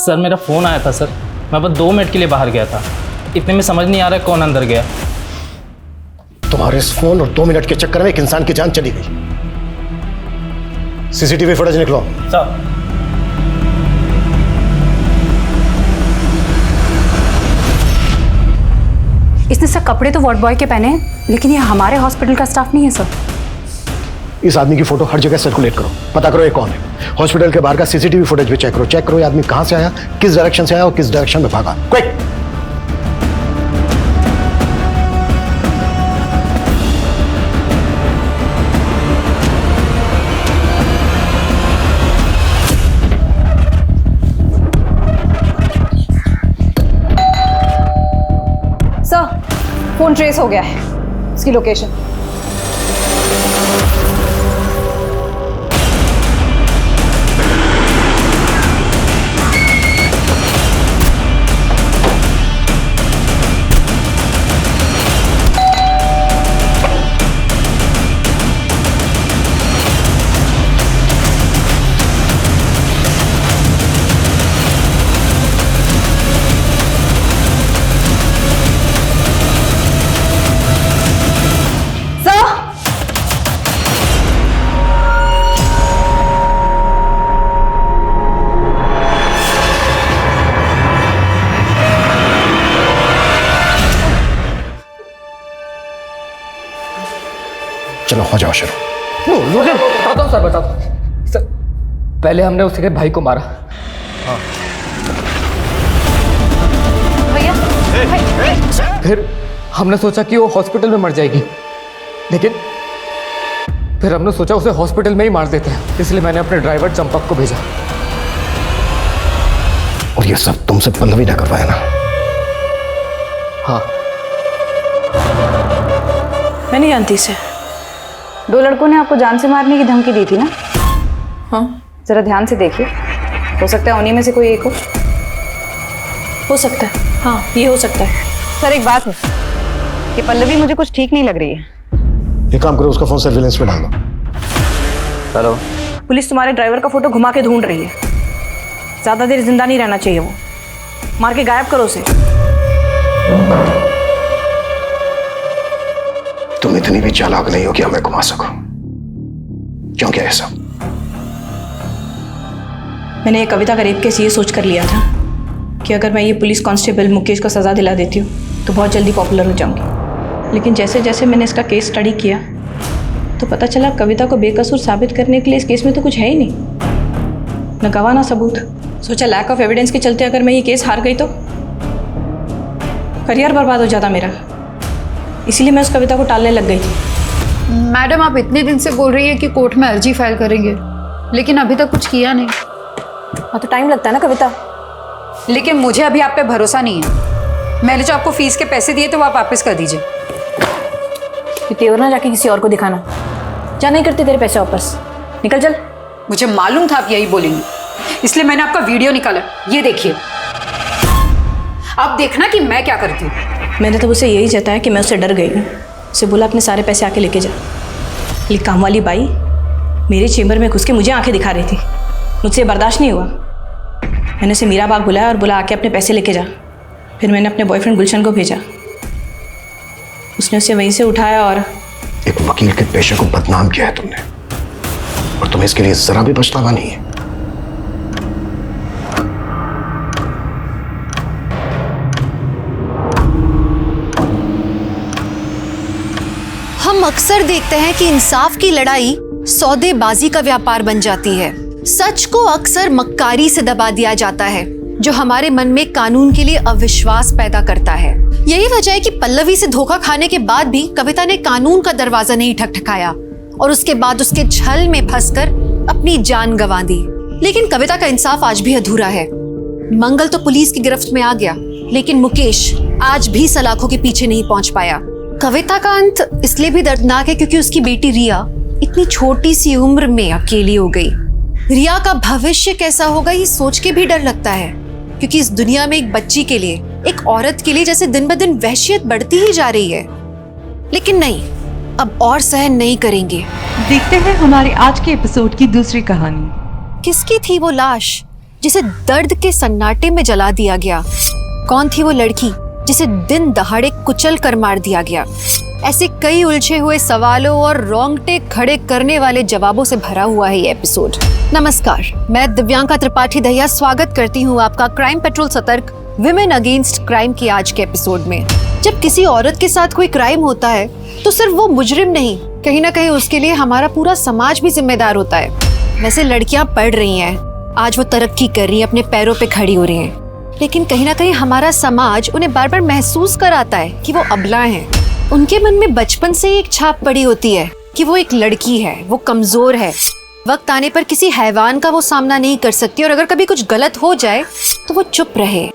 सर मेरा फ़ोन आया था सर, मैं बस 2 मिनट के लिए बाहर गया था। इतने में समझ नहीं आ रहा कौन अंदर गया। तुम्हारे इस फोन और 2 मिनट के चक्कर में एक इंसान की जान चली गई। सीसीटीवी फुटेज निकलो। सर इसने सर कपड़े तो वार्ड बॉय के पहने हैं, लेकिन ये हमारे हॉस्पिटल का स्टाफ नहीं है सर। इस आदमी की फोटो हर जगह सर्कुलेट करो, पता करो ये कौन है। हॉस्पिटल के बाहर का सीसीटीवी फुटेज भी चेक करो। चेक करो ये आदमी कहां से आया, किस डायरेक्शन से आया और किस डायरेक्शन में भागा। क्विक। सर, फोन ट्रेस हो गया है, इसकी लोकेशन। चलो हो जाओ शुरू। बताता हूँ सर, बताता हूँ सर। पहले हमने उसके भाई को मारा। भैया फिर हमने सोचा कि वो हॉस्पिटल में मर जाएगी, लेकिन फिर हमने सोचा उसे हॉस्पिटल में ही मार देते हैं, इसलिए मैंने अपने ड्राइवर चंपक को भेजा। और ये सब तुमसे पल्लवी ने करवाया ना? हाँ। मैं नहीं जानती इसे। 2 लड़कों ने आपको जान से मारने की धमकी दी थी ना? हाँ। जरा ध्यान से देखिए, हो सकता है उन्हीं में से कोई एक हो सकता है। हाँ, ये हो सकता है। सर एक बात है कि पल्लवी मुझे कुछ ठीक नहीं लग रही है। एक काम करो, उसका फोन सर्विलेंस पे डाल दो। हेलो। पुलिस तुम्हारे ड्राइवर का फोटो घुमा के ढूंढ रही है। ज्यादा देर जिंदा नहीं रहना चाहिए, वो मार के गायब करो उसे। तुम इतनी भी चालाक नहीं हो कि हमें घुमा सको। क्यों क्या ऐसा? मैंने ये कविता का रेप केस ये सोच कर लिया था कि अगर मैं ये पुलिस कांस्टेबल मुकेश को सजा दिला देती हूँ तो बहुत जल्दी पॉपुलर हो जाऊंगी। लेकिन जैसे जैसे मैंने इसका केस स्टडी किया तो पता चला कविता को बेकसूर साबित करने के लिए इस केस में तो कुछ है ही नहीं, न गवाह ना सबूत। सोचा लैक ऑफ एविडेंस के चलते अगर मैं ये केस हार गई तो करियर बर्बाद हो जाता मेरा, इसीलिए मैं उस कविता को टालने लग गई थी। मैडम, आप इतने दिन से बोल रही है कि कोर्ट में अर्जी फाइल करेंगे, लेकिन अभी तक कुछ किया नहीं। हाँ तो टाइम लगता है ना कविता। लेकिन मुझे अभी आप पे भरोसा नहीं है। मैंने जो आपको फीस के पैसे दिए तो वो आप वापस कर दीजिए। तेवर ना जाके किसी और को दिखाना, जा नहीं करते तेरे पैसे वापस, निकल चल। मुझे मालूम था आप यही बोलेंगे, इसलिए मैंने आपका वीडियो निकाला, ये देखिए। अब देखना कि मैं क्या करती हूँ। मैंने तो उसे यही जताया कि मैं उससे डर गई हूँ। उसे बोला अपने सारे पैसे आके लेके जा। लेकिन काम वाली बाई मेरे चेम्बर में घुस के मुझे आंखें दिखा रही थी, मुझसे बर्दाश्त नहीं हुआ। मैंने उसे मीरा बाग बुलाया और बोला आके अपने पैसे लेके जा। फिर मैंने अपने बॉयफ्रेंड गुलशन को भेजा, उसने उसे वहीं से उठाया और एक वकील के पेशे को बदनाम किया है तुमने, और तुम्हें इसके लिए जरा भी पछतावा नहीं है। हम अक्सर देखते हैं कि इंसाफ की लड़ाई सौदेबाजी का व्यापार बन जाती है। सच को अक्सर मक्कारी से दबा दिया जाता है, जो हमारे मन में कानून के लिए अविश्वास पैदा करता है। यही वजह है कि पल्लवी से धोखा खाने के बाद भी कविता ने कानून का दरवाजा नहीं ठकठकाया और उसके बाद उसके छल में फंसकर अपनी जान गंवा दी। लेकिन कविता का इंसाफ आज भी अधूरा है। मंगल तो पुलिस की गिरफ्त में आ गया, लेकिन मुकेश आज भी सलाखों के पीछे नहीं पहुंच पाया। कविता का अंत इसलिए भी दर्दनाक है क्योंकि उसकी बेटी रिया इतनी छोटी सी उम्र में अकेली हो गई। रिया का भविष्य कैसा होगा ये सोच के भी डर लगता है, क्योंकि इस दुनिया में एक बच्ची के लिए, एक औरत के लिए जैसे दिन ब दिन वहशियत बढ़ती ही जा रही है। लेकिन नहीं, अब और सहन नहीं करेंगे। देखते हैं हमारे आज के एपिसोड की दूसरी कहानी। किसकी थी वो लाश जिसे दर्द के सन्नाटे में जला दिया गया? कौन थी वो लड़की जिसे दिन दहाड़े कुचल कर मार दिया गया। ऐसे कई उलझे हुए सवालों और रोंगटे खड़े करने वाले जवाबों से भरा हुआ है ये एपिसोड। नमस्कार, मैं दिव्यांका त्रिपाठी दहिया स्वागत करती हूँ आपका क्राइम पेट्रोल सतर्क विमेन अगेंस्ट क्राइम के आज के एपिसोड में। जब किसी औरत के साथ कोई क्राइम होता है तो सिर्फ वो मुजरिम नहीं, कहीं ना कहीं उसके लिए हमारा पूरा समाज भी जिम्मेदार होता है। वैसे लड़कियां पढ़ रही हैं, आज वो तरक्की कर रही हैं, अपने पैरों पे खड़ी हो रही हैं, लेकिन कहीं ना कहीं हमारा समाज उन्हें बार बार महसूस कराता है कि वो अबला हैं। उनके मन में बचपन से ही एक छाप पड़ी होती है कि वो एक लड़की है, वो कमजोर है, वक्त आने पर किसी हैवान का वो सामना नहीं कर सकती, और अगर कभी कुछ गलत हो जाए तो वो चुप रहे,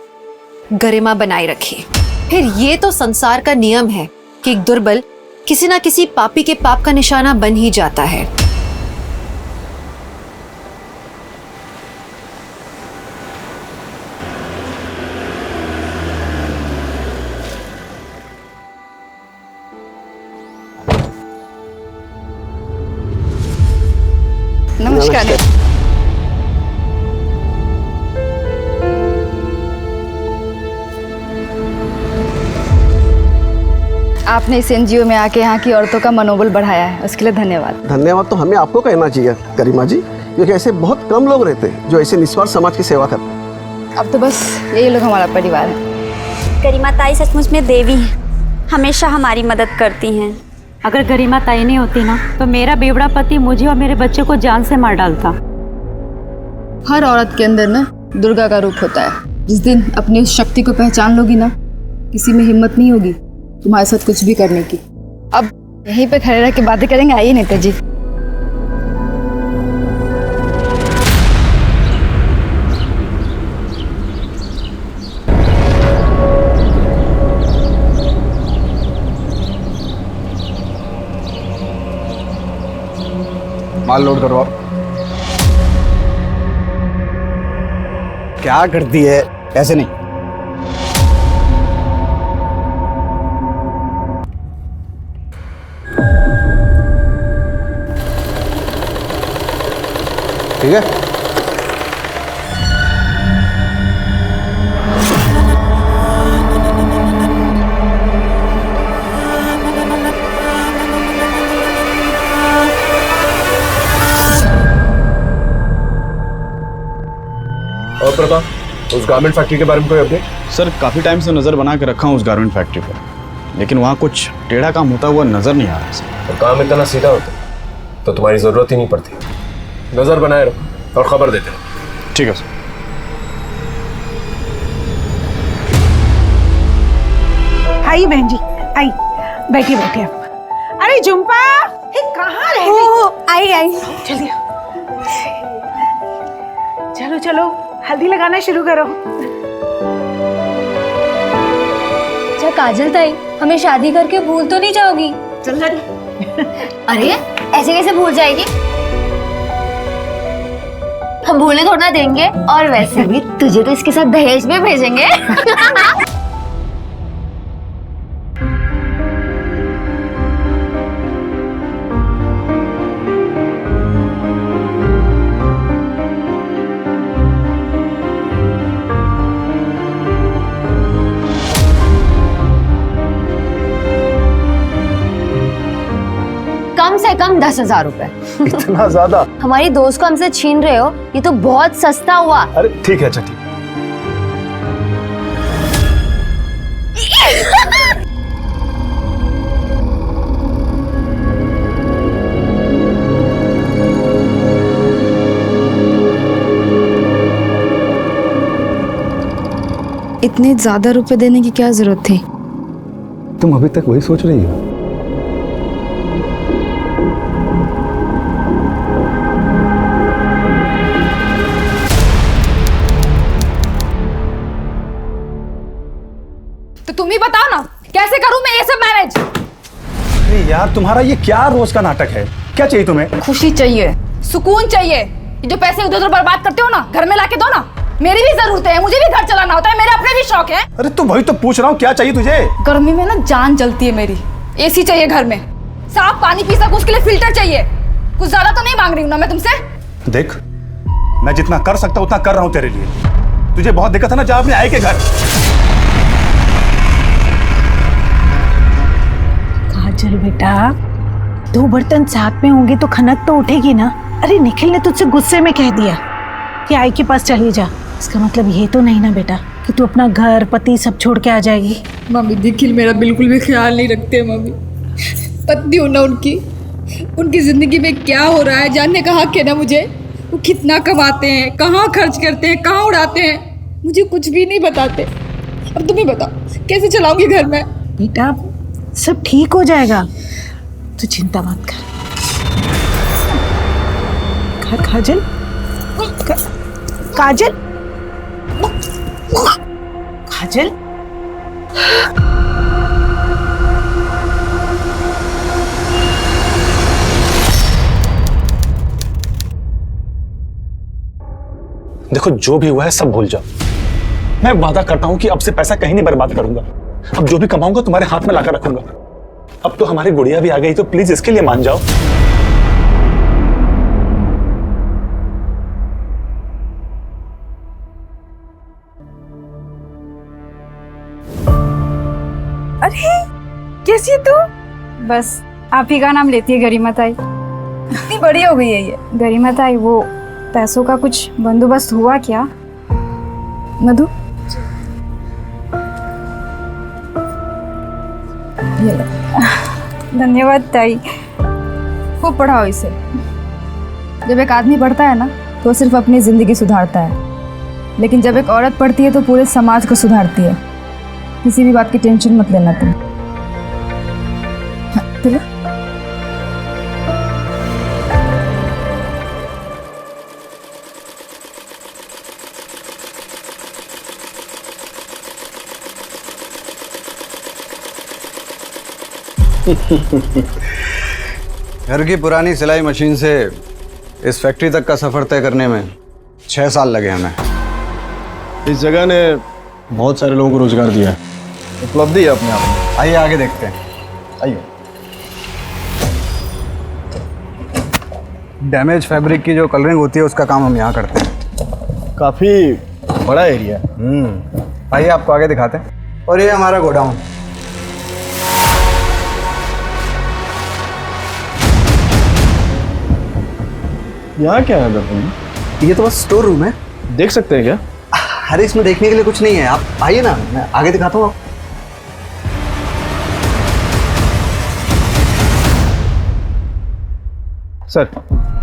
गरिमा बनाए रखे। फिर ये तो संसार का नियम है कि एक दुर्बल किसी ना किसी पापी के पाप का निशाना बन ही जाता है। नमस्कार। आपने इस एनजीओ में आके यहाँ की औरतों का मनोबल बढ़ाया है, उसके लिए धन्यवाद। धन्यवाद तो हमें आपको कहना चाहिए गरिमा जी, क्योंकि ऐसे बहुत कम लोग रहते हैं जो ऐसे निस्वार्थ समाज की सेवा करते हैं। अब तो बस यही लोग हमारा परिवार है। गरिमा ताई सचमुच में देवी हैं, हमेशा हमारी मदद करती हैं। अगर गरिमा ताई नहीं होती ना तो मेरा बेवड़ा पति मुझे और मेरे बच्चे को जान से मार डालता। हर औरत के अंदर ना दुर्गा का रूप होता है। जिस दिन अपनी उस शक्ति को पहचान लोगी ना, किसी में हिम्मत नहीं होगी तुम्हारे साथ कुछ भी करने की। अब यहीं पे खड़े रह के बातें करेंगे, आइए नेता जी। माल लोड करो। क्या करती है? ऐसे नहीं। ठीक है, और प्रताप, उस गारमेंट फैक्ट्री के बारे में कोई अपडेट? सर काफ़ी टाइम से नज़र बना के रखा हूँ उस गारमेंट फैक्ट्री पर, लेकिन वहाँ कुछ टेढ़ा काम होता हुआ नज़र नहीं आ रहा सर। और काम इतना सीधा होता तो तुम्हारी ज़रूरत ही नहीं पड़ती। नज़र बनाए रखो और खबर देते रहो। ठीक है सर। आई बहन जी, आई बैठिए बैठिए आप। अरे जुम्पा, कहाँ रह गई? आई आई जल्दी चलो चलो, हल्दी लगाना शुरू करो। अच्छा काजल ताई, हमें शादी करके भूल तो नहीं जाओगी? चल लड़ी। अरे ऐसे कैसे भूल जाएगी? हम भूलने थोड़ा ना देंगे, और वैसे भी तुझे तो इसके साथ दहेज में भेजेंगे। कम से कम 10,000 रुपए। इतना ज्यादा? हमारी दोस्त को हमसे छीन रहे हो, ये तो बहुत सस्ता हुआ। अरे ठीक है, अच्छा ठीक। इतने ज्यादा रुपए देने की क्या जरूरत थी? तुम अभी तक वही सोच रही हो? तो तुम ही बताओ ना, कैसे करूं मैं ये सब मैनेज? अरे यार, तुम्हारा ये क्या रोज का नाटक है? क्या चाहिए तुम्हें? खुशी चाहिए, सुकून चाहिए। ये जो पैसे उधर उधर बर्बाद करते हो ना, घर में लाके दो ना। मेरी भी जरूरत है, मुझे भी घर चलाना होता है, मेरे अपने भी शौक है। अरे तो वही तो पूछ रहा हूँ, क्या चाहिए तुझे? गर्मी में ना जान जलती है मेरी। एसी चाहिए घर में, साफ पानी पी सकूं उसके लिए फिल्टर चाहिए। कुछ ज्यादा तो नहीं मांग रही हूँ ना मैं तुमसे। देख, मैं जितना कर सकता उतना कर रहा हूँ तेरे लिए। तुझे बहुत दिक्कत है ना, जा अपने आई के घर। काजल बेटा, 2 बर्तन साथ में होंगे तो खनक तो उठेगी ना। अरे निखिल ने तुझसे गुस्से में कह दिया कि आई के पास चली जा, इसका मतलब ये तो नहीं ना बेटा कि तू अपना घर पति सब छोड़ के आ जाएगी। मम्मी निखिल मेरा बिल्कुल भी ख्याल नहीं रखते मम्मी। पत्नी हूँ ना उनकी ज़िंदगी में क्या हो रहा है जानने का हक है ना मुझे। वो कितना कमाते हैं, कहाँ खर्च करते हैं, कहाँ उड़ाते हैं, मुझे कुछ भी नहीं बताते। अब तुम ही बताओ कैसे चलाऊंगी घर में। बेटा सब ठीक हो जाएगा, तू चिंता मत कर। काजल काजल काजल देखो जो भी हुआ है सब भूल जाओ। मैं वादा करता हूं कि अब से पैसा कहीं नहीं बर्बाद करूंगा। अब जो भी कमाऊंगा तुम्हारे हाथ में लाकर रखूंगा। अब तो हमारी गुड़िया भी आ गई तो प्लीज इसके लिए मान जाओ। अरे कैसी है तू? बस आप ही का नाम लेती है गरिमा ताई। इतनी बड़ी हो गई है ये। गरिमा ताई वो पैसों का कुछ बंदोबस्त हुआ क्या? मधु ये लो। धन्यवाद ताई। खूब पढ़ाओ इसे। जब एक आदमी पढ़ता है ना तो सिर्फ अपनी जिंदगी सुधारता है, लेकिन जब एक औरत पढ़ती है तो पूरे समाज को सुधारती है। किसी भी बात की टेंशन मत लेना तुम। चलो घर की पुरानी सिलाई मशीन से इस फैक्ट्री तक का सफर तय करने में 6 साल लगे हमें। इस जगह ने बहुत सारे लोगों को रोजगार दिया है, उपलब्धि है अपने आप में। आइए आगे देखते हैं। आइए। डैमेज फैब्रिक की जो कलरिंग होती है उसका काम हम यहाँ करते हैं। काफी बड़ा एरिया है। आइए आपको आगे दिखाते हैं। और ये हमारा गोडाउन। यहाँ क्या है दरअसल? ये तो बस स्टोर रूम है। देख सकते हैं क्या? अरे इसमें देखने के लिए कुछ नहीं है, आप आइए ना, मैं आगे दिखाता हूँ।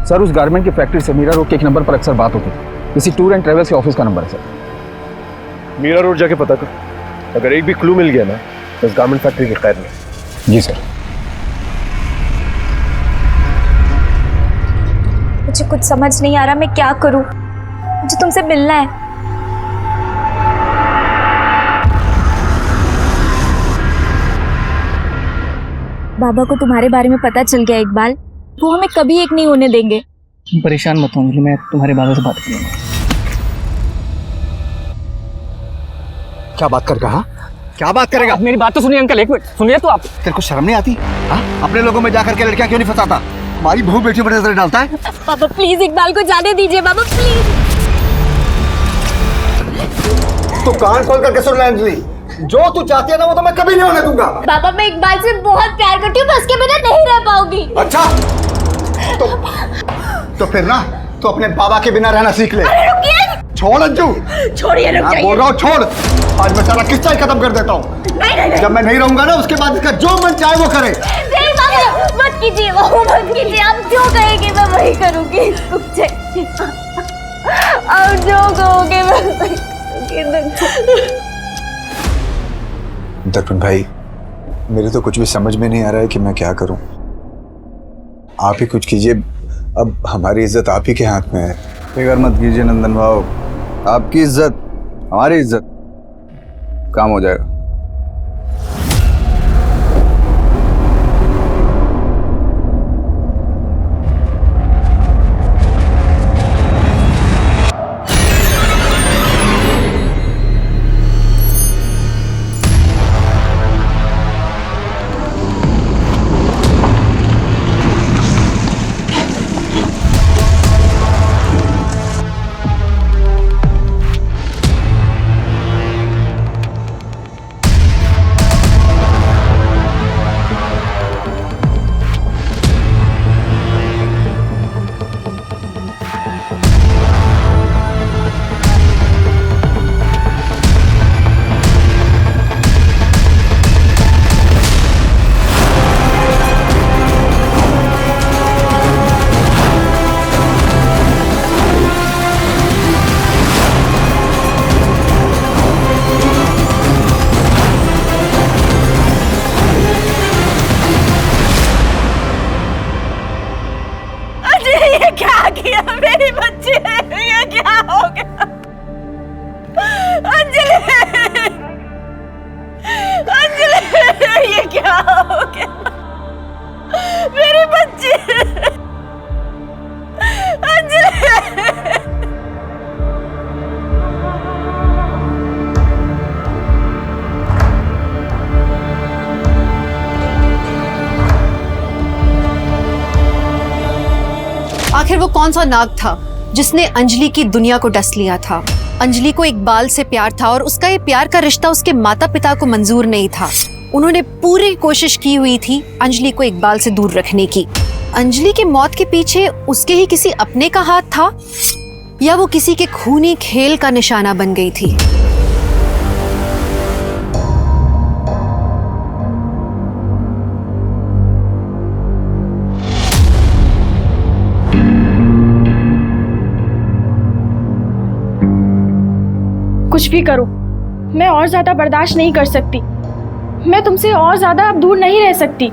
सर उस गारमेंट की फैक्ट्री से मीरा रोड के एक नंबर पर अक्सर बात होती थी। किसी टूर एंड ट्रेवल्स के ऑफिस का नंबर है सर। मीरा रोड जाके पता कर, अगर एक भी क्लू मिल गया ना तो इस गारमेंट फैक्ट्री के खैर नहीं। जी सर। मुझे कुछ समझ नहीं आ रहा, मैं क्या करूं? मुझे तुमसे मिलना है। बाबा को तुम्हारे बारे में पता चल गया इकबाल, वो हमें कभी एक नहीं होने देंगे। तुम परेशान मत हो, मैं तुम्हारे बाबा से बात करूंगा। क्या बात कर कहा? क्या बात करेगा? मेरी बात तो सुनिए अंकल, एक मिनट सुनिए तो आप। तेरे को शर्म नहीं आती? हाँ? अपने लोगों में जाकर के लड़कियां क्यों नहीं फंसाता? हमारी बहू बेटी पर नजर डालता है। पापा प्लीज इकबाल को जाने दीजिए बाबा, प्लीज। तो कान खोल करके सुन ले अंजलि, जो तू चाहती है ना वो तो मैं कभी नहीं होने दूंगा। बाबा मैं इकबाल से बहुत प्यार करती हूँ, मैं उसके बिना नहीं रह पाऊंगी। अच्छा तो फिर ना तो अपने बाबा के बिना रहना सीख ले। छोड़ अंजू, छोड़िए, रुक जाइए। बोल रहा हूँ छोड़। आज मैं सारा किस्सा ही खत्म कर देता हूँ। जब मैं नहीं रहूंगा ना उसके बाद इसका जो मन चाहे वो करे। नहीं बाबा मत कीजिए, वो मत कीजिए, आप जो कहेंगे मैं वही करूंगी। रुक जाइए, आप जो कहोगे मैं वही करूंगी। दर्पण भाई, मेरे तो कुछ भी समझ में नहीं आ रहा है कि मैं क्या करूं। आप ही कुछ कीजिए, अब हमारी इज्जत आप ही के हाथ में है। फिक्र मत कीजिए नंदन भाव, आपकी इज्जत हमारी इज्जत, काम हो जाएगा। आखिर वो कौन सा नाग था जिसने अंजलि की दुनिया को डस लिया था? अंजलि को इकबाल से प्यार था और उसका ये प्यार का रिश्ता उसके माता पिता को मंजूर नहीं था। उन्होंने पूरी कोशिश की हुई थी अंजलि को इकबाल से दूर रखने की। अंजलि की मौत के पीछे उसके ही किसी अपने का हाथ था या वो किसी के खूनी खेल का निशाना बन गई थी? कुछ भी करो, मैं और ज्यादा बर्दाश्त नहीं कर सकती। मैं तुमसे और ज्यादा अब दूर नहीं रह सकती।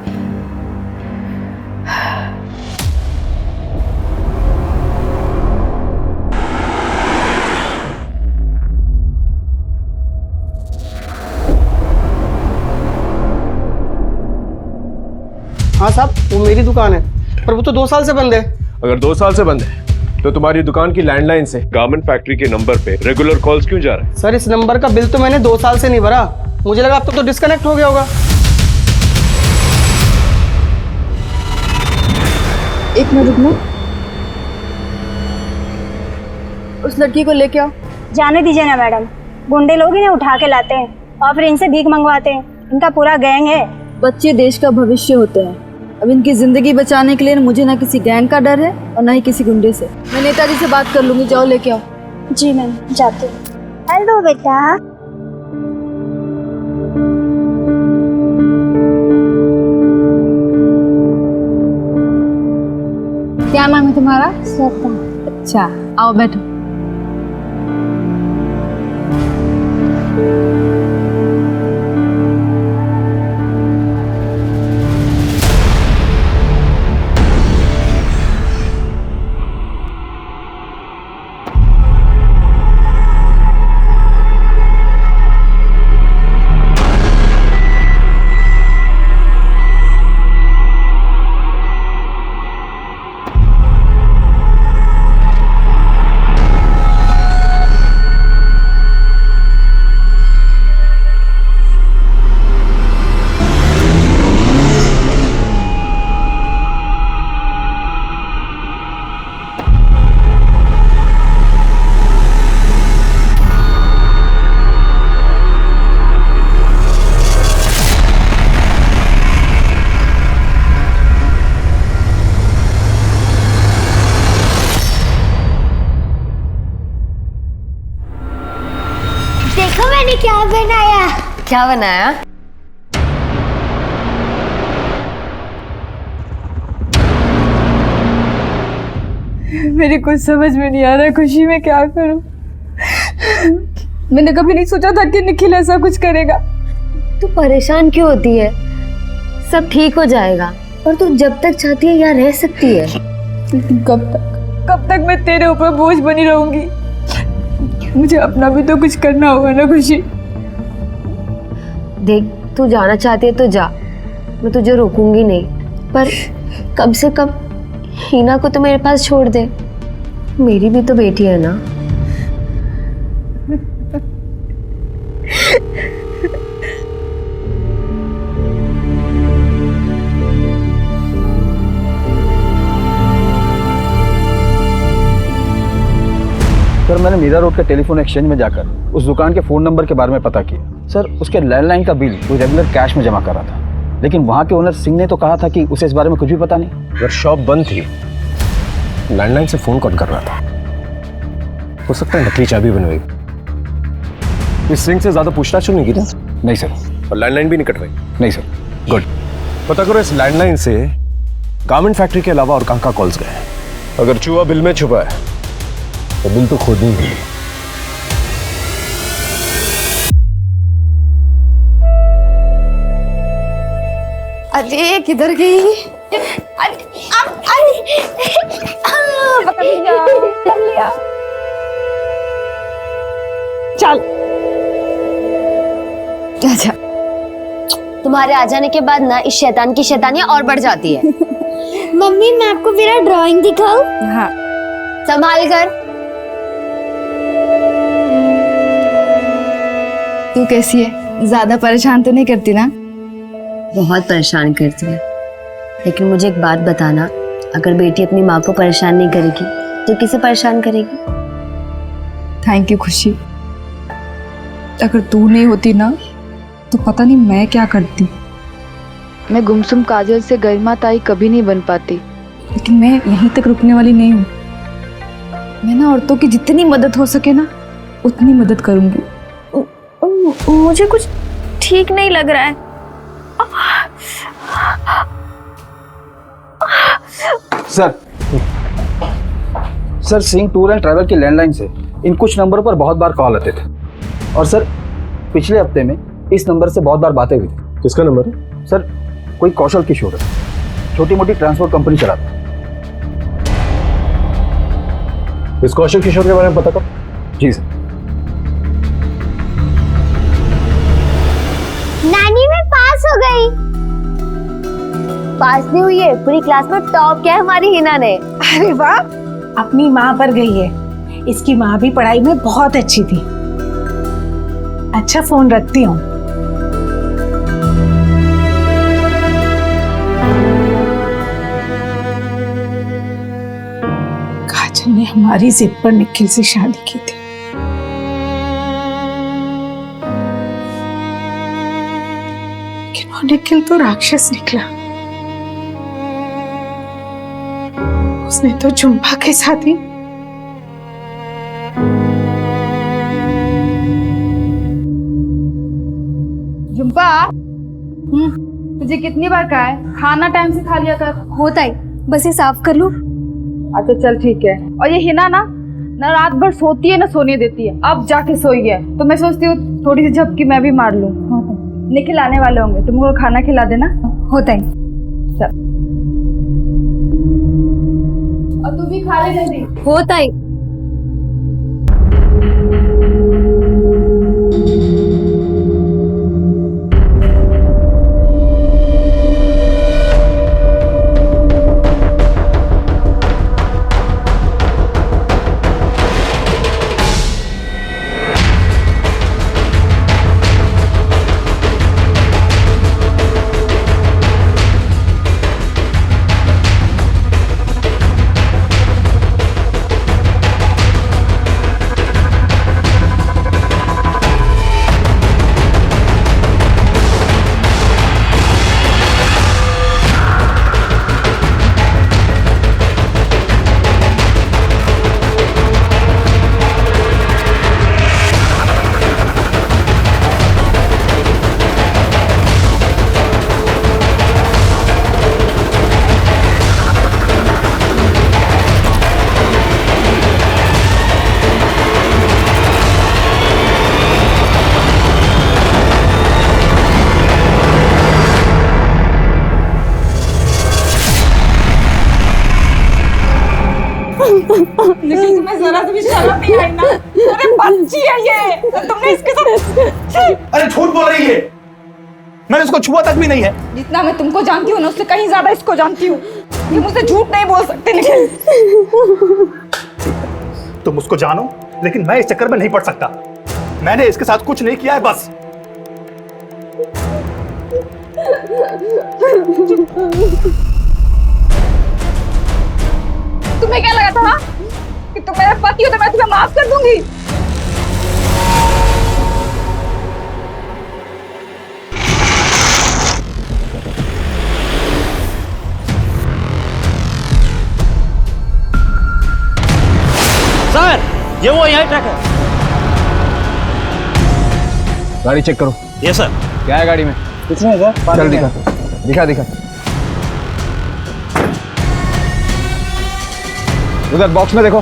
हाँ साहब, वो मेरी दुकान है, पर वो तो 2 साल से बंद है। अगर 2 साल से बंद है तो तुम्हारी दुकान की लैंडलाइन से गारमेंट फैक्ट्री के नंबर पे रेगुलर कॉल्स क्यों जा रहे हैं? सर, इस नंबर का बिल तो मैंने 2 साल से नहीं भरा। मुझे लगा अब तक तो डिस्कनेक्ट हो गया होगा। एक मिनट रुकना, उस लड़की को लेके आओ। जाने दीजिए ना मैडम, गुंडे लोग इन्हें उठा के लाते हैं और फिर इनसे भीख मंगवाते हैं। इनका पूरा गैंग है। बच्चे देश का भविष्य होते हैं। अब इनकी जिंदगी बचाने के लिए मुझे ना किसी गैंग का डर है और ना ही किसी गुंडे से। मैं नेताजी से बात कर लूंगी, जाओ लेके आओ। जी मैम, जाती हूँ। हेलो बेटा। क्या नाम है तुम्हारा? श्वेता। अच्छा, आओ बैठो। क्या बनाया? क्या बनाया? मेरी कुछ समझ में नहीं आ रहा खुशी, मैं क्या करूं? मैंने कभी नहीं सोचा था कि निखिल ऐसा कुछ करेगा। तू परेशान क्यों होती है? सब ठीक हो जाएगा और तू जब तक चाहती है यहाँ रह सकती है। कब तक मैं तेरे ऊपर बोझ बनी रहूंगी? मुझे अपना भी तो कुछ करना होगा ना खुशी। देख, तू जाना चाहती है तो जा, मैं तुझे रोकूंगी नहीं, पर कम से कम हीना को तो मेरे पास छोड़ दे। मेरी भी तो बेटी है ना। सर, मैंने मीरा रोड के टेलीफोन एक्सचेंज में जाकर उस दुकान के फ़ोन नंबर के बारे में पता किया। सर, उसके लैंडलाइन का बिल वो रेगुलर कैश में जमा कर रहा था, लेकिन वहाँ के ओनर सिंह ने तो कहा था कि उसे इस बारे में कुछ भी पता नहीं। अगर शॉप बंद थी, लैंडलाइन से फ़ोन कॉल कर रहा था, हो सकता है नकली चाबी बनवाई। इस सिंह से ज़्यादा पूछताछ क्यों नहीं की था? नहीं सर। और लैंडलाइन भी नहीं कटवाई? नहीं सर। गुड। पता करो इस लैंडलाइन से गारमेंट फैक्ट्री के अलावा और कहाँ कॉल्स गए। अगर चूहा बिल में छुपा है तो बिल तो खुद ही है। अरे किधर गई? चल अच्छा, तुम्हारे आ जाने के बाद ना इस शैतान की शैतानियां और बढ़ जाती है। मम्मी, मैं आपको मेरा ड्राइंग दिखाऊं? हाँ। संभाल कर। तू कैसी है? ज्यादा परेशान तो नहीं करती ना? बहुत परेशान करती है, लेकिन मुझे एक बात बताना, अगर बेटी अपनी माँ को परेशान नहीं करेगी तो किसे परेशान करेगी? थैंक यू खुशी। अगर तू नहीं होती ना तो पता नहीं मैं क्या करती। मैं गुमसुम काजल से गरिमा ताई कभी नहीं बन पाती, लेकिन मैं यहीं तक रुकने वाली नहीं हूँ। मैं ना औरतों की जितनी मदद हो सके ना उतनी मदद करूंगी। मुझे कुछ ठीक नहीं लग रहा है। Sir Singh tour and travel की लैंडलाइन से इन कुछ नंबरों पर बहुत बार कॉल आते थे और सर पिछले हफ्ते में इस नंबर से बहुत बार बातें हुई थी। किसका नंबर है? सर कोई कौशल किशोर है, छोटी मोटी ट्रांसपोर्ट कंपनी चलाता है। इस कौशल किशोर के बारे में पता करो। जी सर। नानी मैं पास हो गई। पास नहीं हुई है, पूरी क्लास में टॉप किया है हमारी हिना ने। अरे वाह, अपनी माँ पर गई है। इसकी माँ भी पढ़ाई में बहुत अच्छी थी। अच्छा फोन रखती हूँ। काजल ने हमारी जिद पर निखिल से शादी की थी। लेकिन वो निखिल तो राक्षस निकला। उसने तो झुम्पा के साथ ही झुम्पा, तुझे कितनी बार कहा है खाना टाइम से खा लिया कर। होता है, बस ये साफ कर लूं। अच्छा चल ठीक है। और ये हिना ना रात भर सोती है ना सोने देती है। अब जाके सोई है तो मैं सोचती हूँ थोड़ी सी झपकी मैं भी मार लूं। निखिल आने वाले होंगे, तुमको खाना खिला देना। होता है। चल और तू भी खा ले जल्दी। होता है। लेकिन तुम्हें जरा सी भी शर्म नहीं आई ना? अरे बच्ची है ये, तुमने इसके साथ। अरे झूठ बोल रही है, मैंने इसको छुआ तक भी नहीं है। जितना मैं तुमको जानती हूँ ना उससे कहीं ज्यादा इसको जानती हूँ। ये मुझसे झूठ नहीं बोल सकते। निखिल तुम उसको जानो, लेकिन मैं इस चक्कर में नहीं पड़ सकता। मैंने इसके साथ कुछ नहीं किया है बस। तुम्हें क्या लगा था कि तुम मेरा पति हो तो मैं तुम्हें माफ कर दूंगी? सर ये वो यही ट्रक है। गाड़ी चेक करो। ये सर। क्या है गाड़ी में? कुछ नहीं सर। चल दिखा दिखा दिखा। उधर बॉक्स में देखो।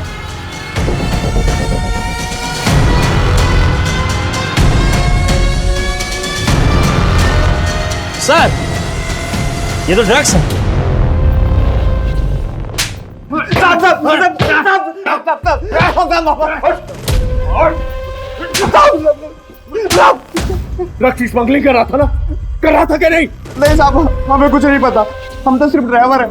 सर ये तो ड्रग्स है। ड्रग्स की स्मगलिंग कर रहा था ना? कर रहा था कि नहीं? नहीं साहब, हमें कुछ नहीं पता। हम तो सिर्फ ड्राइवर है।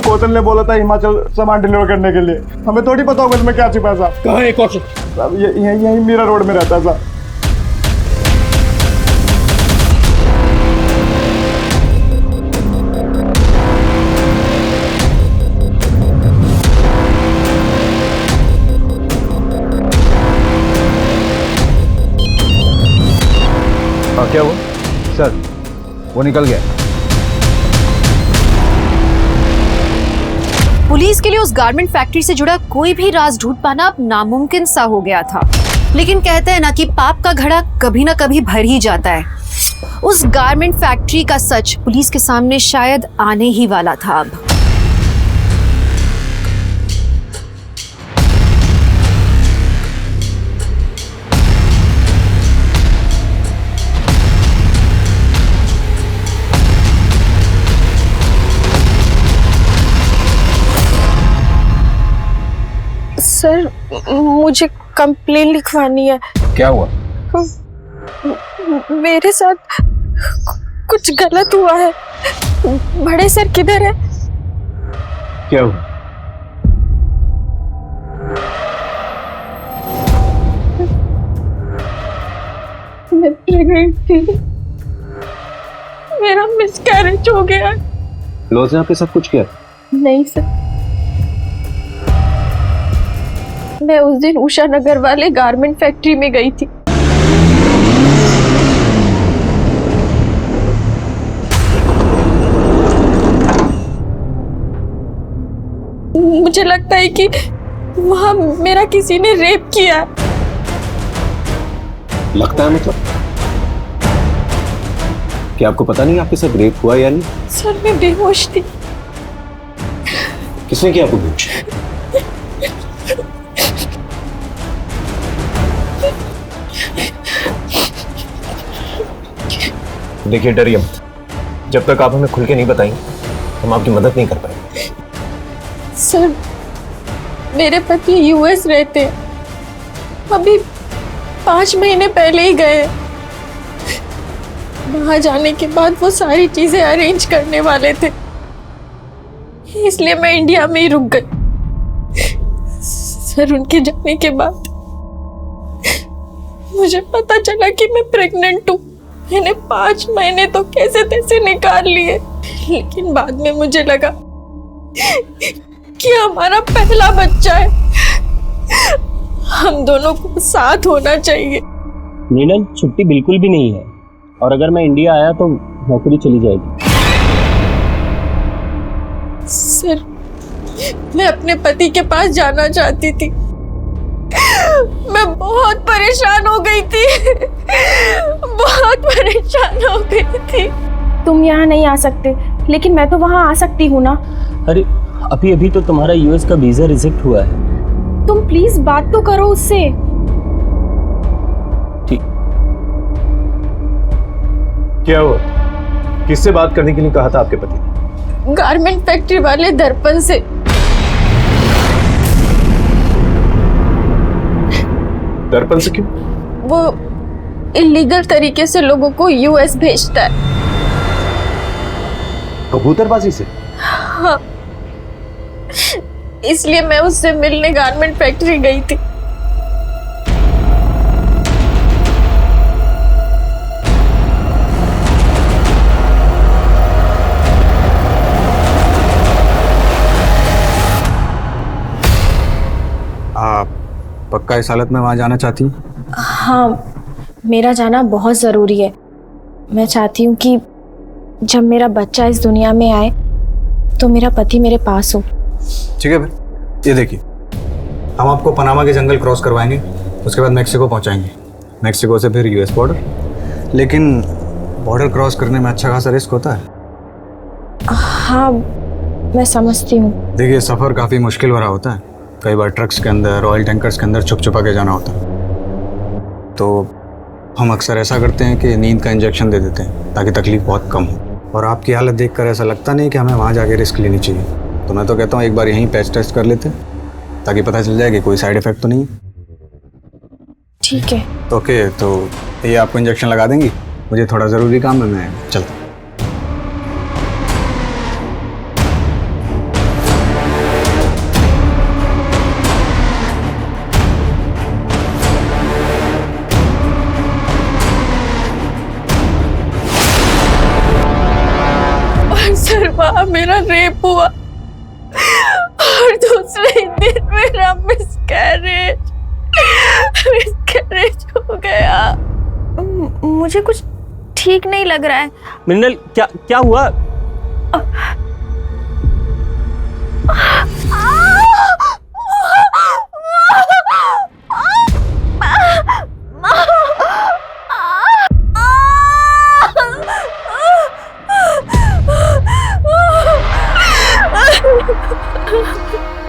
कौशल ने बोला था हिमाचल सामान डिलीवर करने के लिए। हमें थोड़ी पता होगा इसमें क्या छिपा है साहब। कहाँ है कौशल? साहब यही मीरा रोड में रहता है साहब। वो निकल गया। पुलिस के लिए उस गारमेंट फैक्ट्री से जुड़ा कोई भी राज ढूंढ पाना अब नामुमकिन सा हो गया था। लेकिन कहते हैं ना कि पाप का घड़ा कभी ना कभी भर ही जाता है। उस गारमेंट फैक्ट्री का सच पुलिस के सामने शायद आने ही वाला था अब। सर मुझे कंप्लेन लिखवानी है। क्या हुआ? मेरे साथ कुछ गलत हुआ है। बड़े सर किधर है? क्या हुआ? मैं प्रेग्नेंट थी, मेरा मिसकैरेज हो गया। लॉज ने आपके साथ कुछ किया? नहीं सर, मैं उस दिन उषा नगर वाले गारमेंट फैक्ट्री में गई थी। मुझे लगता है कि वहां मेरा किसी ने रेप किया। लगता है मतलब? क्या आपको पता नहीं आपके साथ रेप हुआ या नहीं? सर मैं बेहोश थी। किसने किया आपको बेहोश? देखिए डरिए मत, जब तक आप हमें खुल के नहीं बताएंगे हम आपकी मदद नहीं कर पाएंगे। सर मेरे पति यूएस रहते हैं, अभी 5 महीने पहले ही गए। वहां जाने के बाद वो सारी चीजें अरेंज करने वाले थे, इसलिए मैं इंडिया में ही रुक गई। सर उनके जाने के बाद मुझे पता चला कि मैं प्रेग्नेंट हूँ। मैंने 5 महीने तो कैसे तैसे निकाल लिए, लेकिन बाद में मुझे लगा कि हमारा पहला बच्चा है, हम दोनों को साथ होना चाहिए। मीनल छुट्टी बिल्कुल भी नहीं है, और अगर मैं इंडिया आया तो नौकरी चली जाएगी। सर मैं अपने पति के पास जाना चाहती थी, मैं बहुत परेशान हो गई थी, बहुत परेशान हो गई थी। तुम यहाँ नहीं आ सकते, लेकिन मैं तो वहाँ आ सकती हूँ ना। अरे अभी अभी तो तुम्हारा यूएस का वीजा रिजेक्ट हुआ है। तुम प्लीज बात तो करो उससे। ठीक। क्या हुआ? किससे बात करने के लिए कहा था आपके पति? गारमेंट फैक्ट्री वाले दर्पण से। दर्पण से क्यों? वो इलीगल तरीके से लोगों को यूएस भेजता है। कबूतरबाजी से? हाँ, इसलिए मैं उससे मिलने गारमेंट फैक्ट्री गई थी। आप पक्का इस हालत में वहां जाना चाहती हैं? हाँ, मेरा जाना बहुत ज़रूरी है। मैं चाहती हूँ कि जब मेरा बच्चा इस दुनिया में आए तो मेरा पति मेरे पास हो। ठीक है फिर, ये देखिए, हम आपको पनामा के जंगल क्रॉस करवाएंगे, उसके बाद मेक्सिको पहुंचाएंगे, मेक्सिको से फिर यूएस बॉर्डर। लेकिन बॉर्डर क्रॉस करने में अच्छा खासा रिस्क होता है। हाँ मैं समझती हूँ। देखिए सफ़र काफ़ी मुश्किल हो रहा होता है, कई बार ट्रक्स के अंदर, ऑयल टैंकर्स के अंदर छुप छुपा के जाना होता है। तो हम अक्सर ऐसा करते हैं कि नींद का इंजेक्शन दे देते हैं ताकि तकलीफ बहुत कम हो। और आपकी हालत देखकर ऐसा लगता नहीं कि हमें वहाँ जाके रिस्क लेनी चाहिए, तो मैं तो कहता हूँ एक बार यहीं पैच टेस्ट कर लेते हैं ताकि पता चल जाए कि कोई साइड इफेक्ट तो नहीं है। ठीक है। ओके, तो ये आपको इंजेक्शन लगा देंगी, मुझे थोड़ा ज़रूरी काम है, मैं चलता हूँ। सर वहाँ मेरा रेप हुआ और दूसरे दिन मेरा मिसकैरेज हो गया। मुझे कुछ ठीक नहीं लग रहा है। मृणाल, क्या क्या हुआ?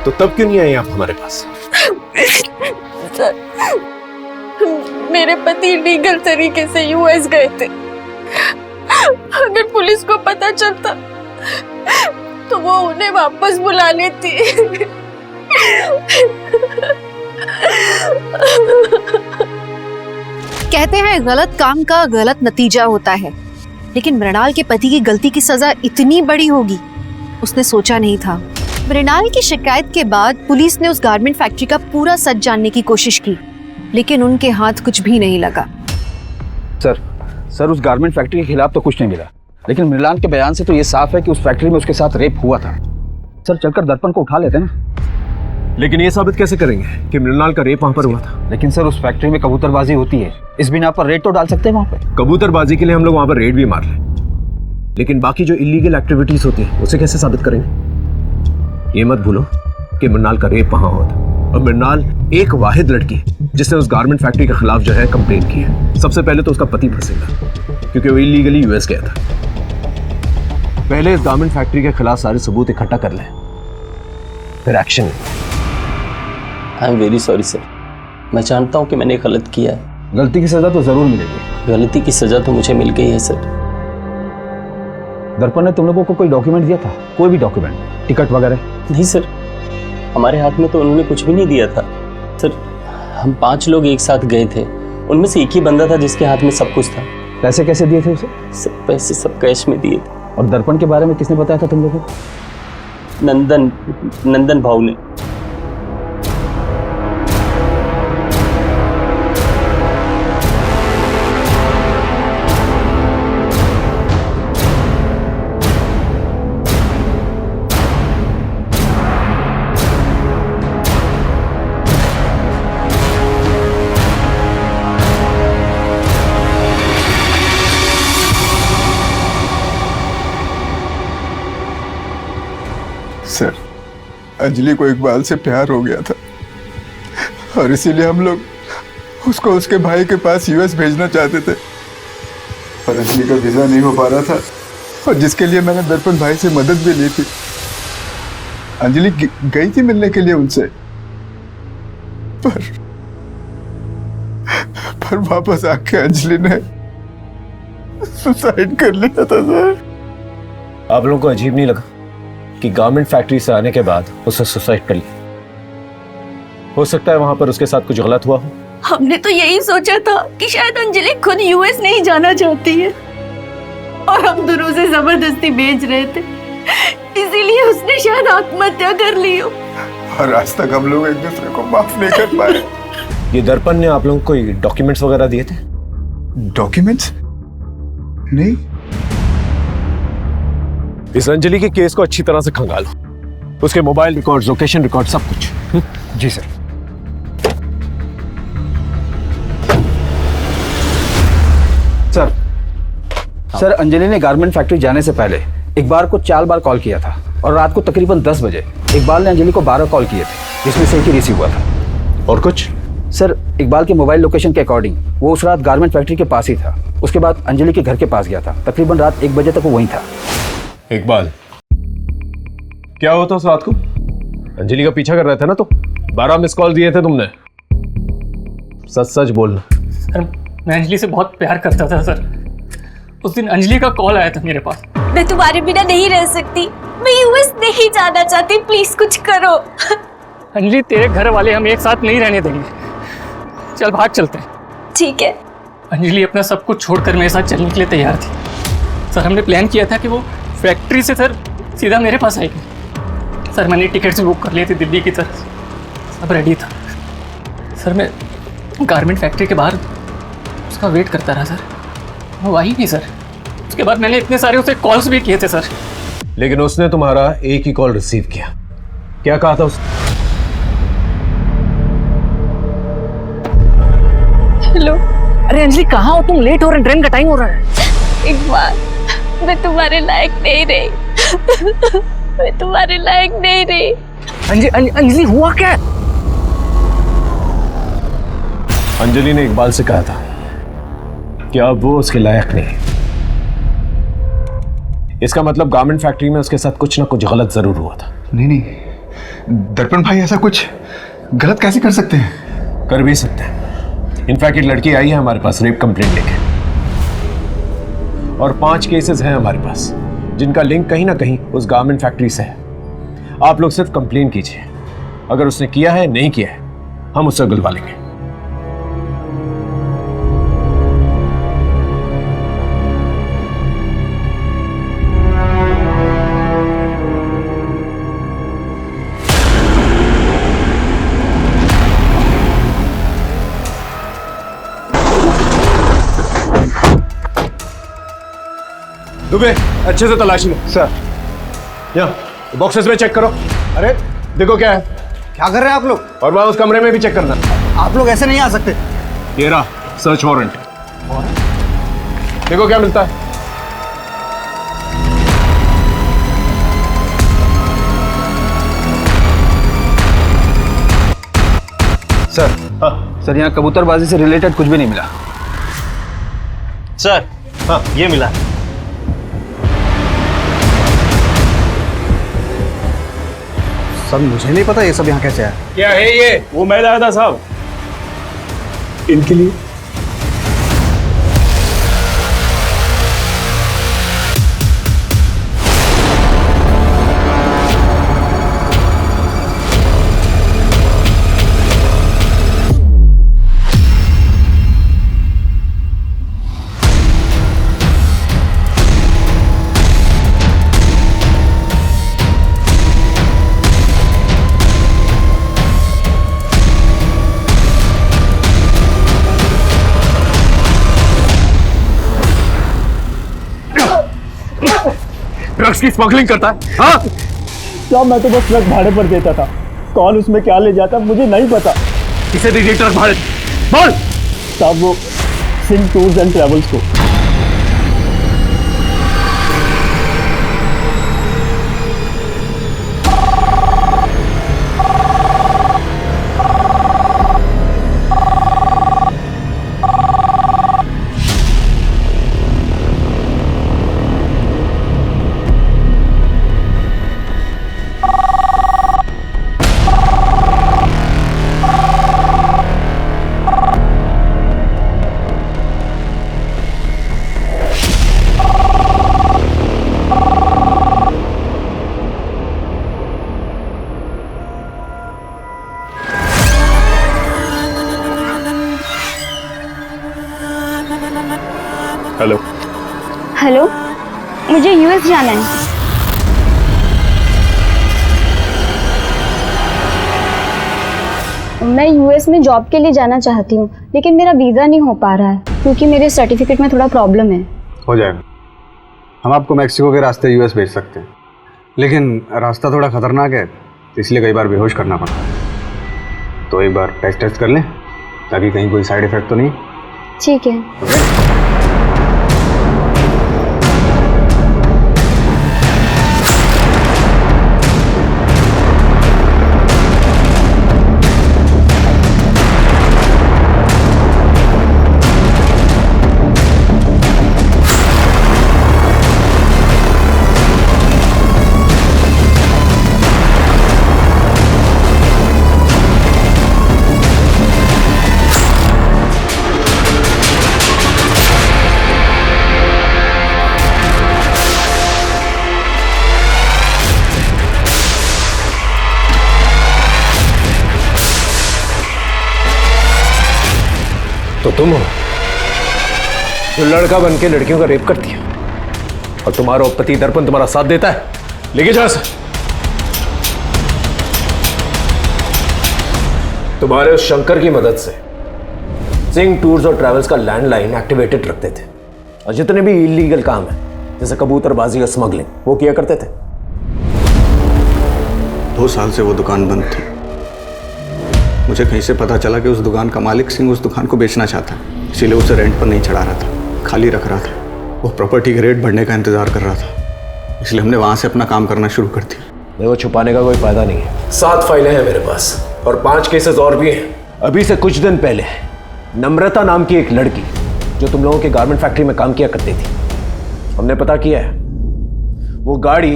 तो तब क्यों नहीं आए आप हमारे पास? सर, मेरे पति लीगल तरीके से यूएस गए थे। अगर पुलिस को पता चलता तो वो उन्हें वापस बुला लेती। कहते हैं गलत काम का गलत नतीजा होता है, लेकिन मृणाल के पति की गलती की सजा इतनी बड़ी होगी उसने सोचा नहीं था। मृणाल की शिकायत के बाद पुलिस ने उस गारमेंट फैक्ट्री का पूरा सच जानने की कोशिश की, लेकिन उनके हाथ कुछ भी नहीं लगा। सर उस गारमेंट फैक्ट्री के खिलाफ तो कुछ नहीं मिला, लेकिन मृणाल के बयान से तो ये साफ है कि उस फैक्ट्री में उसके साथ रेप हुआ था। सर चलकर दर्पण को उठा लेते ना। लेकिन ये साबित कैसे करेंगे कि मृणाल का रेप वहां पर हुआ था? लेकिन सर उस फैक्ट्री में कबूतरबाजी होती है, इस बिना पर रेड तो डाल सकते हैं वहां पे। कबूतरबाजी के लिए हम लोग वहां पर रेड भी मार लें, लेकिन बाकी जो इलीगल एक्टिविटीज होती है उसे कैसे साबित करेंगे? ये मत भूलो कि मृणाल का रेप वहां हुआ था, और मृणाल एक वाहिद लड़की है जिसने उस गारमेंट फैक्ट्री के खिलाफ जो है कंप्लेंट की है। सबसे पहले तो उसका पति फंसेगा क्योंकि वो इलीगली यूएस गया था। पहले इस गारमेंट फैक्ट्री के खिलाफ सारे सबूत इकट्ठा कर लें, फिर action. I am very sorry sir, मैं जानता हूँ कि मैंने गलत किया है। गलती की सजा तो जरूर मिलेगी। गलती की सजा तो मुझे मिल गई है सर। दर्पण ने तुम लोगों को कोई डॉक्यूमेंट दिया था? कोई भी डॉक्यूमेंट, टिकट वगैरह? नहीं सर, हमारे हाथ में तो उन्होंने कुछ भी नहीं दिया था सर। हम 5 लोग एक साथ गए थे, उनमें से एक ही बंदा था जिसके हाथ में सब कुछ था। पैसे कैसे दिए थे उसे? सब पैसे सब कैश में दिए थे। और दर्पण के बारे में किसने बताया था तुम लोगों को? नंदन भाऊ ने। सर, अंजलि को इकबाल से प्यार हो गया था और इसीलिए हम लोग उसको उसके भाई के पास यूएस भेजना चाहते थे, पर अंजलि का वीजा नहीं हो पा रहा था, और जिसके लिए मैंने दर्पण भाई से मदद भी ली थी। अंजलि गई थी मिलने के लिए उनसे, पर वापस आके अंजलि ने सुसाइड कर लिया था। सर, आप लोगों को अजीब नहीं लगा कि गारमेंट फैक्ट्री से आने के बाद उसने सुसाइड कर लिया? हो सकता है वहां पर उसके साथ कुछ गलत हुआ हो। हमने तो यही सोचा था कि शायद अंजलि खुद यूएस नहीं जाना चाहती है और हम दोनों से जबरदस्ती भेज रहे थे, इसीलिए उसने शायद आत्महत्या कर ली हो। और आज तक हम लोग एक दूसरे को माफ नहीं कर पाए। ये दर्पण ने आप लोगों को डॉक्यूमेंट्स वगैरह दिए थे? डॉक्यूमेंट्स? नहीं। इस अंजलि के केस को अच्छी तरह से खंगालो, उसके मोबाइल रिकॉर्ड, लोकेशन रिकॉर्ड, सब कुछ। जी सर। सर, अंजलि ने गारमेंट फैक्ट्री जाने से पहले इकबाल को 4 बार कॉल किया था, और रात को तकरीबन 10 बजे इकबाल ने अंजलि को 12 कॉल किए थे, जिसमें से एक ही रिसीव हुआ था। और कुछ? सर, इकबाल के मोबाइल लोकेशन के अकॉर्डिंग वो उस रात गारमेंट फैक्ट्री के पास ही था। उसके बाद अंजलि के घर के पास गया था, तकरीबन रात 1 बजे तक वो वहीं था। इकबाल, क्या हुआ था उस रात को? अंजलि का पीछा कर रहे थे ना तो 12 मिस कॉल दिए थे तुमने। सच सच बोलना। सर, मैं अंजलि से बहुत प्यार करता था सर। उस दिन अंजलि का कॉल आया था मेरे पास। मैं तुम्हारे बिना नहीं रह सकती, मैं यूएस नहीं जाना चाहती, प्लीज कुछ करो। अंजलि, तेरे घर वाले हम एक साथ नहीं रहने देंगे, चल भाग चलते हैं। ठीक है। अंजलि अपना सब कुछ छोड़कर मेरे साथ चलने के लिए तैयार थी। सर, हमने प्लान किया था कि वो फैक्ट्री से सर सीधा मेरे पास आएगी। सर, मैंने टिकट्स बुक कर लिए थे दिल्ली की तरफ, सब रेडी था। सर, मैं गारमेंट फैक्ट्री के बाहर उसका वेट करता रहा सर, वो आई नहीं सर। उसके बाद मैंने इतने सारे उसे कॉल्स भी किए थे सर, लेकिन उसने तुम्हारा एक ही कॉल रिसीव किया। क्या कहा था उसने? हेलो। अरे अंजलि, कहाँ हो तुम? लेट हो रहे हैं, ट्रेन का टाइम हो रहा है। इकबाल, मैं तुम्हारे लायक नहीं रही। मैं तुम्हारे लायक नहीं रही। अंजलि हुआ क्या? अंजलि ने इकबाल से कहा था कि अब वो उसके लायक नहीं। इसका मतलब गारमेंट फैक्ट्री में उसके साथ कुछ ना कुछ गलत जरूर हुआ था। नहीं, दर्पण भाई ऐसा कुछ गलत कैसे कर सकते हैं? कर भी सकते हैं। इनफैक्ट एक लड़की आई है हमारे पास रेप कंप्लेंट लेके, और 5 केसेस हैं हमारे पास जिनका लिंक कहीं ना कहीं उस गारमेंट फैक्ट्री से है। आप लोग सिर्फ कंप्लेन कीजिए, अगर उसने किया है नहीं किया है हम उससे गुलवा लेंगे। दुबे अच्छे से तलाशी लो। सर यहाँ बॉक्सेस में चेक करो। अरे देखो क्या है। क्या कर रहे हैं आप लोग? और वहां उस कमरे में भी चेक करना। आप लोग ऐसे नहीं आ सकते। ये रहा सर्च वारंट। देखो क्या मिलता है। सर सर यहाँ कबूतरबाजी से रिलेटेड कुछ भी नहीं मिला। सर हाँ ये मिला। सर मुझे नहीं पता ये सब यहाँ कैसे आया। क्या है ये? वो मैं लाया था साहब इनके लिए। ड्रग्स की स्मगलिंग करता है? हाँ क्या मैं तो बस ट्रक भाड़े पर देता था, कौन उसमें क्या ले जाता मुझे नहीं पता। किसे दीजिए ट्रक भाड़े? बोल। साहब वो सिंह टूर्स एंड ट्रेवल्स को। हेलो हेलो, मुझे यूएस जाना है। मैं यूएस में जॉब के लिए जाना चाहती हूँ, लेकिन मेरा वीज़ा नहीं हो पा रहा है क्योंकि मेरे सर्टिफिकेट में थोड़ा प्रॉब्लम है। हो जाएगा। हम आपको मैक्सिको के रास्ते यूएस भेज सकते हैं, लेकिन रास्ता थोड़ा खतरनाक है, इसलिए कई बार बेहोश करना पड़ता है। तो एक बार टेस्ट कर लें ताकि कहीं कोई साइड इफेक्ट तो नहीं। ठीक है। तो तुम हो जो लड़का बन के लड़कियों का रेप करती है, और तुम्हारा पति दर्पण तुम्हारा साथ देता है। लेके जाओ सर। तुम्हारे उस शंकर की मदद से सिंह टूर्स और ट्रैवल्स का लैंडलाइन एक्टिवेटेड रखते थे, और जितने भी इलीगल काम है जैसे कबूतरबाजी और स्मगलिंग वो किया करते थे। 2 साल से वो दुकान बंद थी। मुझे कहीं से पता चला कि उस दुकान का मालिक सिंह उस दुकान को बेचना चाहता है, इसीलिए उसे रेंट पर नहीं चढ़ा रहा था, खाली रख रहा था। वो प्रॉपर्टी के रेट बढ़ने का इंतजार कर रहा था, इसलिए हमने वहां से अपना काम करना शुरू कर दिया। देखो, छुपाने का कोई फायदा नहीं है। 7 फाइलें हैं मेरे पास और 5 केसेस और भी हैं। अभी से कुछ दिन पहले नम्रता नाम की एक लड़की जो तुम लोगों के गारमेंट फैक्ट्री में काम किया करती थी, हमने पता किया है, वो गाड़ी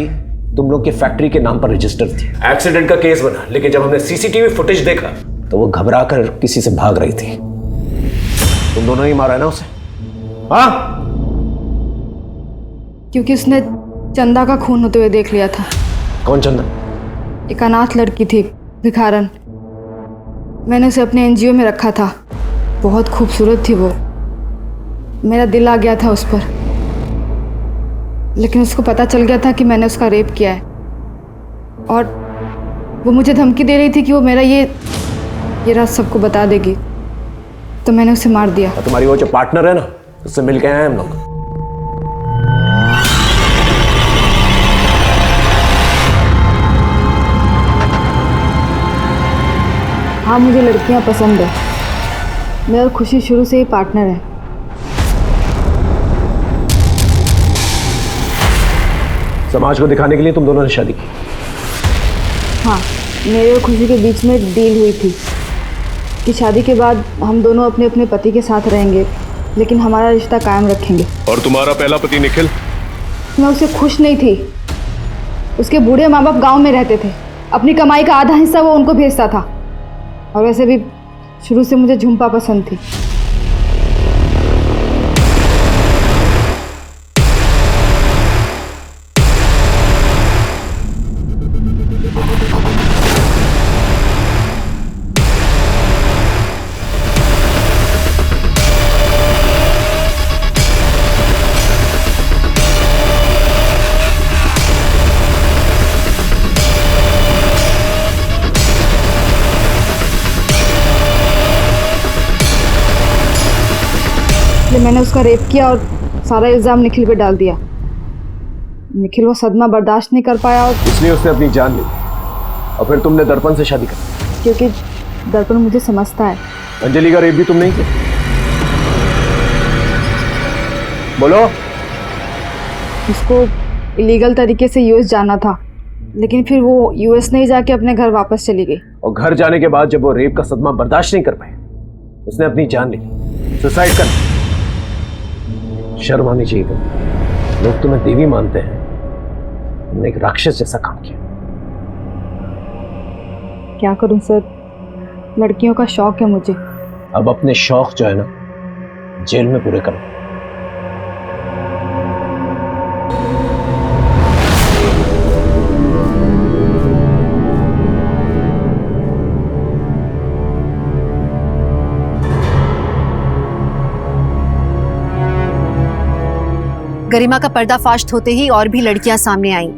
तुम लोग के फैक्ट्री के नाम पर रजिस्टर थी। एक्सीडेंट का केस बना, लेकिन जब हमने सीसीटीवी फुटेज देखा तो वो घबरा कर किसी से भाग रही थी। तुम दोनों ही मारा है ना उसे? हाँ, क्योंकि उसने चंदा का खून होते हुए देख लिया था। कौन चंदा? एक अनाथ लड़की थी, भिखारन। मैंने उसे अपने एनजीओ में रखा था। बहुत खूबसूरत थी वो। मेरा दिल आ गया था उस पर, लेकिन उसको पता चल गया था कि मैंने उसका रेप किया है, और वो मुझे धमकी दे रही थी कि वो मेरा ये राज सबको बता देगी, तो मैंने उसे मार दिया। तुम्हारी वो जो पार्टनर है ना, उससे मिल के आए हम लोग। हाँ, मुझे लड़कियां पसंद है। मैं और खुशी शुरू से ही पार्टनर है। समाज को दिखाने के लिए तुम दोनों ने शादी की? हाँ, मेरे और खुशी के बीच में डील हुई थी कि शादी के बाद हम दोनों अपने अपने पति के साथ रहेंगे, लेकिन हमारा रिश्ता कायम रखेंगे। और तुम्हारा पहला पति निखिल? मैं उससे खुश नहीं थी। उसके बूढ़े माँ बाप गाँव में रहते थे, अपनी कमाई का आधा हिस्सा वो उनको भेजता था। और वैसे भी शुरू से मुझे झुम्पा पसंद थी। मैंने उसका रेप किया और सारा इल्ज़ाम निखिल पे डाल दिया। निखिल वो सदमा बर्दाश्त नहीं कर पाया और इसलिए उसने अपनी जान ली। और फिर तुमने दर्पण से शादी कर? क्योंकि दर्पण मुझे समझता है। अंजलि का रेप भी तुम नहीं किया? बोलो। उसको इलीगल तरीके से यूएस जाना था, लेकिन फिर वो यूएस नहीं जाके अपने घर वापस चली गई। और घर जाने के बाद जब वो रेप का सदमा बर्दाश्त नहीं कर पाए, उसने अपनी जान ली, सुसाइड कर। शर्म आनी चाहिए तुम्हें। लोग तुम्हें देवी मानते हैं, तुमने एक राक्षस जैसा काम किया। क्या करूं सर, लड़कियों का शौक है मुझे। अब अपने शौक जो है ना, जेल में पूरे करो। गरिमा का पर्दाफाश होते ही और भी लड़कियां सामने आईं।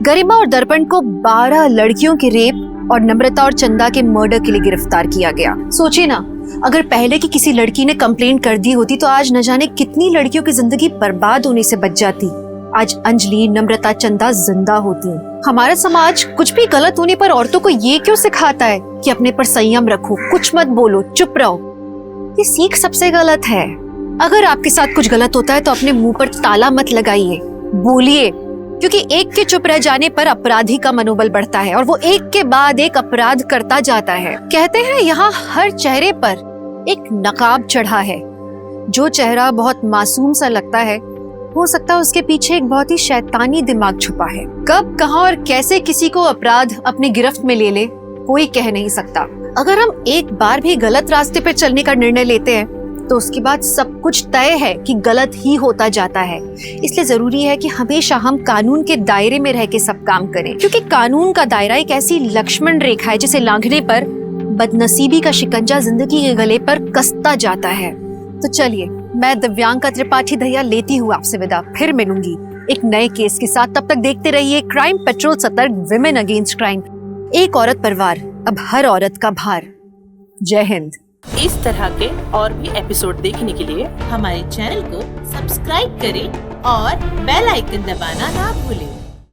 गरिमा और दर्पण को 12 लड़कियों के रेप और नम्रता और चंदा के मर्डर के लिए गिरफ्तार किया गया। सोचिए ना, अगर पहले की किसी लड़की ने कंप्लेंट कर दी होती तो आज न जाने कितनी लड़कियों की जिंदगी बर्बाद होने से बच जाती। आज अंजलि, नम्रता, चंदा जिंदा होती। हमारा समाज कुछ भी गलत होने पर औरतों को ये क्यों सिखाता है कि अपने पर संयम रखो, कुछ मत बोलो, चुप रहो। ये सीख सबसे गलत है। अगर आपके साथ कुछ गलत होता है तो अपने मुंह पर ताला मत लगाइए, बोलिए, क्योंकि एक के चुप रह जाने पर अपराधी का मनोबल बढ़ता है और वो एक के बाद एक अपराध करता जाता है। कहते हैं यहाँ हर चेहरे पर एक नकाब चढ़ा है। जो चेहरा बहुत मासूम सा लगता है, हो सकता है उसके पीछे एक बहुत ही शैतानी दिमाग छुपा है। कब, कहां और कैसे किसी को अपराध अपनी गिरफ्त में ले ले, कोई कह नहीं सकता। अगर हम एक बार भी गलत रास्ते पर चलने का निर्णय लेते हैं तो उसके बाद सब कुछ तय है कि गलत ही होता जाता है। इसलिए जरूरी है कि हमेशा हम कानून के दायरे में रह के सब काम करें, क्योंकि कानून का दायरा एक ऐसी लक्ष्मण रेखा है जिसे लांघने पर बदनसीबी का शिकंजा जिंदगी के गले पर कसता जाता है। तो चलिए, मैं दिव्यांका त्रिपाठी दहिया लेती हूँ आपसे विदा। फिर मिलूंगी एक नए केस के साथ। तब तक देखते रहिए क्राइम पेट्रोल सतर्क, विमेन अगेंस्ट क्राइम। एक औरत पर वार, अब हर औरत का भार। जय हिंद। इस तरह के और भी एपिसोड देखने के लिए हमारे चैनल को सब्सक्राइब करें और बेल आइकन दबाना ना भूलें।